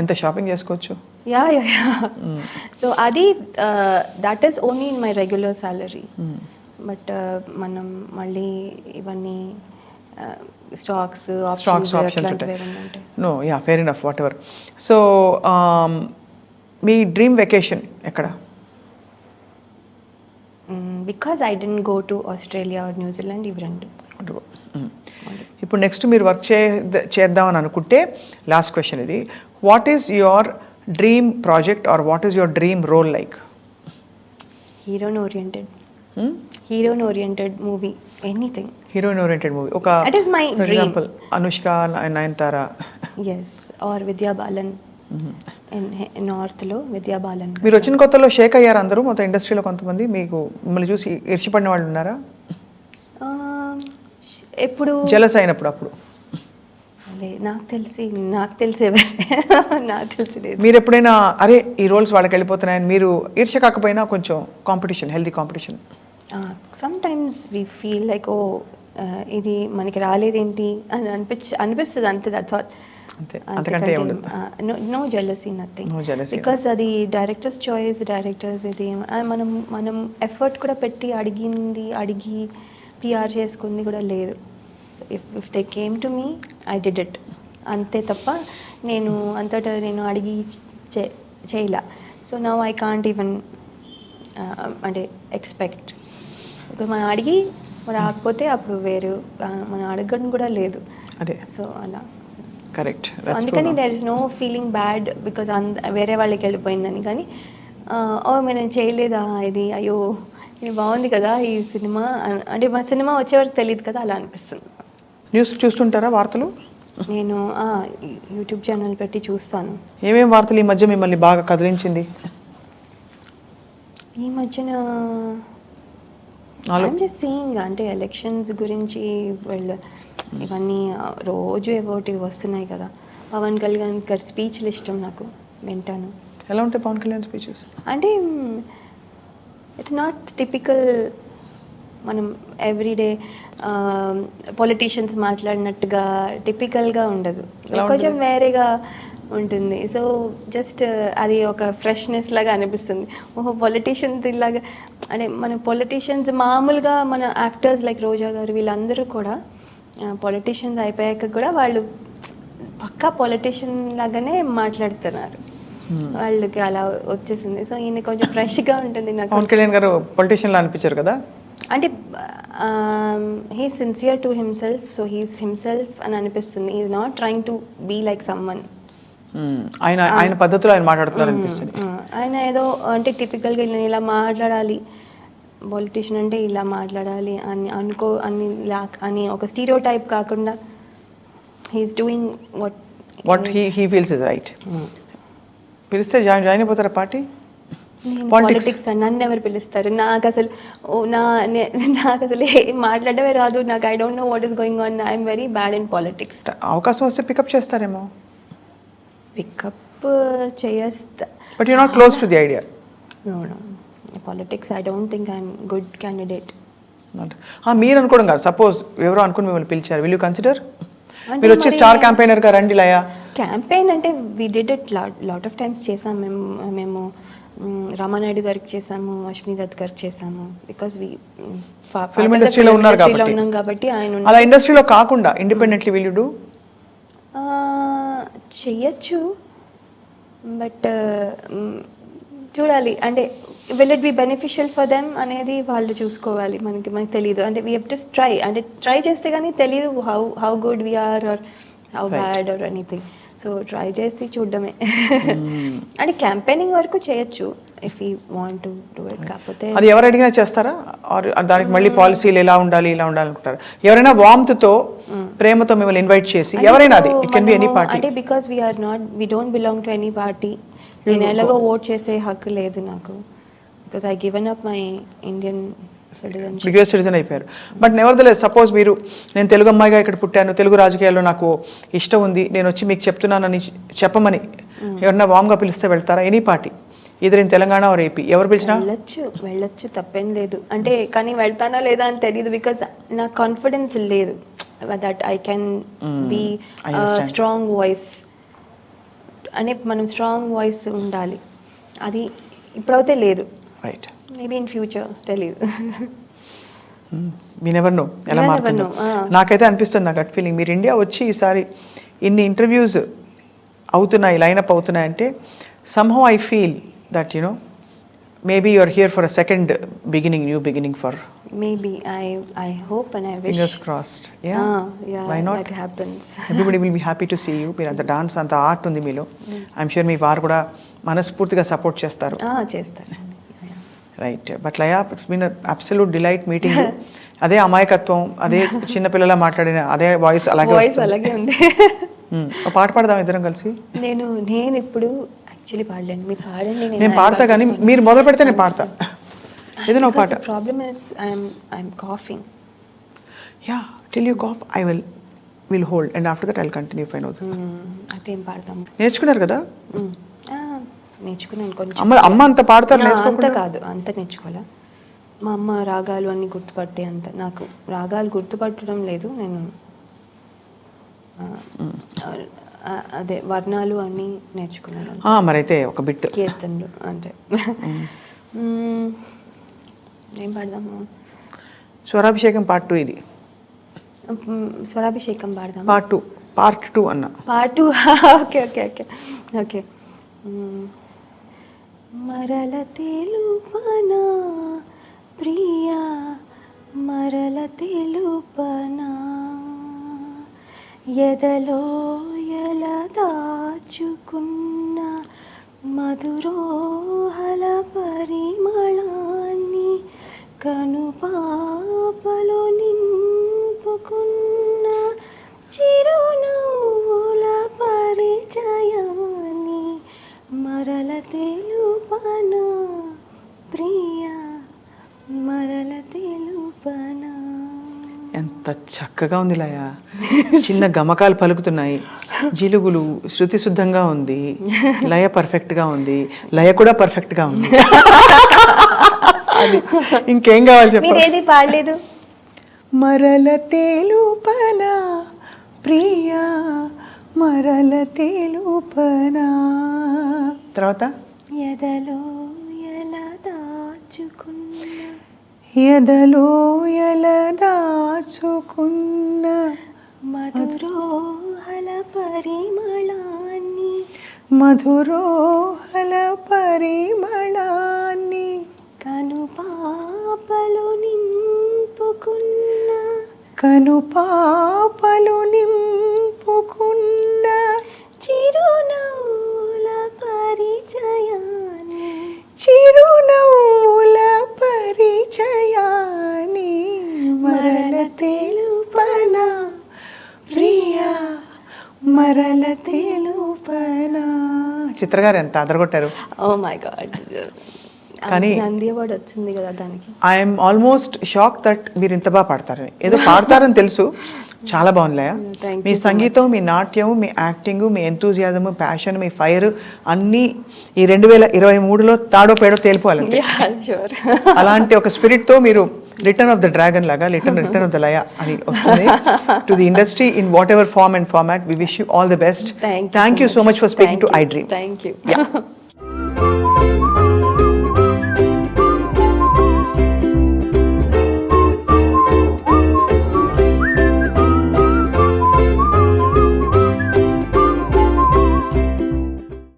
ఎంత షాపింగ్ చేసుకోవచ్చు. Yeah yeah yeah. సో అది that is only in my regular salary. But మనం మళ్ళీ ఇవన్నీ స్టాక్స్ ఆప్షన్స్ ఉంటాయి. No yeah, fair enough, what ever. So మీ డ్రీమ్ వెకేషన్ ఎక్కడ? Because I didn't go to Australia or New Zealand, ఇవి రెండు. ఇప్పుడు నెక్స్ట్ మీరు వర్క్ చేద్దామని అనుకుంటే, లాస్ట్ క్వశ్చన్ ఇది, what is your dream project or what is your dream role like? Heroine oriented movie, anything. Heroine oriented movie. ఒక that is my dream. Example Anushka, Nayanthara. yes or Vidya Balan. North లో విద్యా బాలన్. మీరు వచ్చిన కొత్తలో షేక్ అయ్యారు అందరూ, మొత్తం ఇండస్ట్రీలో కొంతమంది మీకు మిమ్మల్ని చూసి ఇర్చిపడిన వాళ్ళు ఉన్నారా? ఎప్పుడు జెలస్ అయినప్పుడు? అప్పుడు నాకు తెలిసేవారు. నాకు తెలిసి మీరు ఎప్పుడైనా అరే ఈ రోల్స్ వాళ్ళకి వెళ్ళిపోతున్నాయని మీరు ఈర్ష్య కాకపోయినా కొంచెం competition, healthy competition? Sometimes we feel like oh ఇది మనకి రాలేదేంటి అని అనిపిస్తుంది అంతే. That's all. అంతే, అంతకంటే ఏం ఉండదు. No jealousy, nothing. No jealousy. Because అది డైరెక్టర్స్ చాయిస్, డైరెక్టర్స్ ఇది మనం ఎఫర్ట్ కూడా పెట్టి అడిగి పిఆర్ చేసుకుంది కూడా లేదు. If they came to me, I did it, అంతే తప్ప నేను అంతటా నేను అడిగి చేయలా. So now I can't even అంటే ఎక్స్పెక్ట్. మనం అడిగి రాకపోతే అప్పుడు వేరు, మనం అడగడం కూడా లేదు. అదే, సో అలా కరెక్ట్. సో అందుకని there is no feeling bad because వేరే వాళ్ళకి వెళ్ళిపోయిందని. కానీ ఓ నేను చేయలేదా ఇది, అయ్యో ఇది బాగుంది కదా ఈ సినిమా, అంటే మన సినిమా వచ్చేవరకు తెలియదు కదా, అలా అనిపిస్తుంది. న్యూస్ చూస్తుంటారా, వార్తలు? నేను యూట్యూబ్ ఛానల్ పెట్టి చూస్తాను. ఏమేమి వార్తలు ఈ మధ్య మిమ్మల్ని బాగా కదిలించింది? ఈ మధ్యన ఐఎమ్ జస్ట్ సీయింగ్, అంటే ఎలక్షన్స్ గురించి వీళ్ళు ఇవన్నీ రోజు ఏవోటి వస్తున్నాయి కదా. పవన్ కళ్యాణ్ గారి స్పీచ్లు ఇష్టం నాకు, వింటాను. ఎలా ఉంటాయి పవన్ కళ్యాణ్ స్పీచెస్? అంటే ఇట్స్ నాట్ టిపికల్ మనం ఎవ్రీడే పొలిటీషియన్స్ మాట్లాడినట్టుగా టిపికల్గా ఉండదు, కొంచెం వేరేగా ఉంటుంది. సో జస్ట్ అది ఒక ఫ్రెష్నెస్ లాగా అనిపిస్తుంది. ఓహో పొలిటీషియన్స్ ఇలాగా, అంటే మన పొలిటీషియన్స్ మామూలుగా మన యాక్టర్స్ లైక్ రోజా గారు వీళ్ళందరూ కూడా పొలిటీషియన్స్ అయిపోయాక కూడా వాళ్ళు పక్కా పొలిటీషియన్ లాగానే మాట్లాడుతున్నారు. వాళ్ళకి అలా వచ్చేసింది. సో ఈయన కొంచెం ఫ్రెష్గా ఉంటుంది నాకు. పవన్ కళ్యాణ్ గారు పొలిటీషియన్ లా అనిపించారు కదా? అంటే he sincere to himself, so he's himself అని అనిపిస్తుంది. Is not trying to be like someone. ఆయన పద్ధతిలో ఆయన మాట్లాడుతున్నారు అనిపిస్తుంది. ఆయన ఏదో అంటే టిపికల్గా ఇలా మాట్లాడాలి, పొలిటీషియన్ అంటే ఇలా మాట్లాడాలి అని అని ఒక స్టీరియో టైప్ కాకుండా he's doing what he feels is right. పిలిస్తే జాయిన్ అయిపోతారా పార్టీ? పాలిటిక్స్ నన్ను ఎవరు పిలుస్తారు? నాకు అసలు మాట్లాడమే రాదు. నాకు I don't know what is going on. I'm very bad in politics. అవకాశం వస్తే పికప్ చేస్తారేమో. పికప్ చేస్తా, but you not close to the idea. No politics I don't think I'm good candidate. మీరు అనుకోవడం కాదు, సపోజ్ ఎవరో అనుకుని మిమ్మల్ని పిలిచారు, విల్ యూ కన్సిడర్? మీరు వచ్చి స్టార్ క్యాంపెయినర్ గా రండి లయా. క్యాంపెయిన్ అంటే we did it lot of times చేసాం మేము రామానాయుడు గారికి చేసాము, అశ్విని దత్ గారికి చేసాము. బికాస్ ఫిల్మ్ ఇండస్ట్రీలో ఉన్నారు కాబట్టి ఆయన అలా ఇండస్ట్రీలో కాకుండా ఇండిపెండెంట్లీ విల్ యూ డూ? చెయ్యొచ్చు, బట్ చూడాలి. అంటే will it be beneficial for them అనేది వాళ్ళు చూసుకోవాలి. మనకి తెలియదు. అంటే వీ హెవ్ టు ట్రై, అంటే ట్రై చేస్తే కానీ తెలియదు how good we're or how bad or anything. So try చేసి చూడడమే. అంటే క్యాంపెయినింగ్ వరకు చేయొచ్చు if you want to do it. కాకపోతే అది ఎవరు అడిగినా చేస్తారా? దానికి మళ్ళీ పాలసీలు ఎలా ఉండాలి ఇలా ఉండాలి అనుకుంటారు? ఎవరైనా వార్మ్త్ తో ప్రేమతో మిమ్మల్ని ఇన్వైట్ చేసి ఎవరైనా, అది it can be any party. అంటే because we don't belong to any party. నేను ఎలాగో ఓట్ చేసే హక్కు లేదు నాకు, because I given up my Indian citizenship. US citizen అయిపోయారు. బట్ నెవర్దలెస్ సపోజ్ మీరు, నేను తెలుగు అమ్మాయిగా ఇక్కడ పుట్టాను, తెలుగు రాజకీయాల్లో నాకు ఇష్టం ఉంది, నేను వచ్చి మీకు చెప్తున్నానని చెప్పమని ఎవరన్నా వామ్గా పిలిస్తే వెళ్తారా? ఎనీ పార్టీ, ఇద్దరు ఇన్ తెలంగాణ ఆర్ ఏపీ, ఎవరు పిలిచినా వెళ్ళొచ్చు, తప్పేం లేదు. అంటే కానీ వెళ్తానా లేదా అని తెలియదు, బికాజ్ నాకు కాన్ఫిడెన్స్ లేదు that I can be strong voice. అంటే మనం స్ట్రాంగ్ వాయిస్ ఉండాలి, అది ఇప్పుడైతే లేదు. రైట్, మేబీ ఇన్ ఫ్యూచర్ తెలియదు. మీ నెవర్ నో ఎలా మారుతుందో. నాకైతే అనిపిస్తుంది, నా గట్ ఫీలింగ్, మీరు ఇండియా వచ్చి ఈసారి ఇన్ని ఇంటర్వ్యూస్ అవుతున్నాయి, lineup అవుతున్నాయంటే somehow I feel that, you know, maybe you're here for a second beginning, new beginning for. Maybe I hope and I wish. Fingers crossed. Yeah. Yeah. Why not? That happens. Everybody will be happy to see you. మీరు అంత డాన్స్, అంత ఆర్ట్ ఉంది మీలో. ఐఎమ్ షూర్ మీ వారు కూడా మనస్ఫూర్తిగా సపోర్ట్ చేస్తారు. చేస్తారు. Right. But Laya, it's been absolute delight meeting you. అదే అమాయకత్వం, అదే చిన్నపిల్లలా మాట్లాడిన అదే వాయిస్ అలాగే ఉంది. ఒక పాట పాడదాం ఇద్దరం కలిసి. నేను ఇప్పుడు యాక్చువల్లీ పాడలేను, మీరు పాడండి. నేను పాడతా, కానీ మీరు మొదలు పెడితే నేను పాడతా. ఏదైనా ఒక పాట. Problem is I'm coughing. Yeah, till you cough I will hold and after that I will continue. Fine అవుతుంది. అయితే ఏం పాడతాం? నేర్చుకున్నారు కదా? నేర్చుకున్నాను కొంచెం. అమ్మ అంత పాడతారు? అంత కాదు, అంత నేర్చుకోవాలా. మా అమ్మ రాగాలు అన్ని గుర్తుపట్టే అంత నాకు రాగాలు గుర్తుపట్టడం లేదు. నేను అదే వర్ణాలు అన్నీ నేర్చుకున్నాను. మరైతే ఒక బిట్ కీర్తనలు అంటే ఏం పాడదాము? స్వరాభిషేకం పార్ట్ 2 ఇది. స్వరాభిషేకం పాడదాం. పార్ట్ 2 అన్న. Part 2 okay okay okay okay. మరల తెలుపనా ప్రియా మరల తెలుపనా ఎదలో ఎలా దాచుకున్న మధురోహల పరిమళాన్ని కనుపాపలో నింపుకున్న చిరునవ్వుల పరిచయాన్ని మరల తెలుపనా ప్రియా మరల తెలుపనా. ఎంత చక్కగా ఉంది లయ. చిన్న గమకాలు పలుకుతున్నాయి, జిలుగులు, శృతి శుద్ధంగా ఉంది, లయ పర్ఫెక్ట్గా ఉంది, లయ కూడా పర్ఫెక్ట్గా ఉంది. అది ఇంకేం కావాలి చెప్పు. మీరేది పాడలేదు. మరల తెలుపనా ప్రియా మరల తెలుపనా. తర్వాత ఎదలో ఎలా దాచుకున్న ఎదలో ఎలా దాచుకున్న మధురోహల పరిమళాన్ని మధురోహల పరిమళాన్ని కనుపాపలు నింపుకున్న కనుపాపలు నింపుకున్న చిరునవ్వుల పరిచయాన్ని చిరునవ్వుల పరిచయాన్ని మరల తెలుపనా ప్రియా మరల తెలుపనా. చిత్రగారు ఎంత అదరగొట్టారు. Oh my God. కానీ నంది అవార్డు వచ్చింది కదా దానికి. ఐఎమ్ ఆల్మోస్ట్ షాక్ దట్ మీరు ఇంత బాగా పాడతారని. ఏదో పాడతారని తెలుసు, చాలా బాగుందిలే. మీ సంగీతం, మీ నాట్యం, మీ యాక్టింగ్, మీ ఎంతూజియాజం, ప్యాషన్, మీ ఫైర్ అన్నీ ఈ 2023లో తాడో పేడో తేలిపోవాలంటే. అలాంటి ఒక స్పిరిట్తో మీరు రిటర్న్ ఆఫ్ ద డ్రాగన్ లాగా రిటర్న్ ఆఫ్ ద లయ అని వస్తుంది to the industry in whatever form and format. We wish you all the best. Thank you so much for speaking to iDream. Thank you.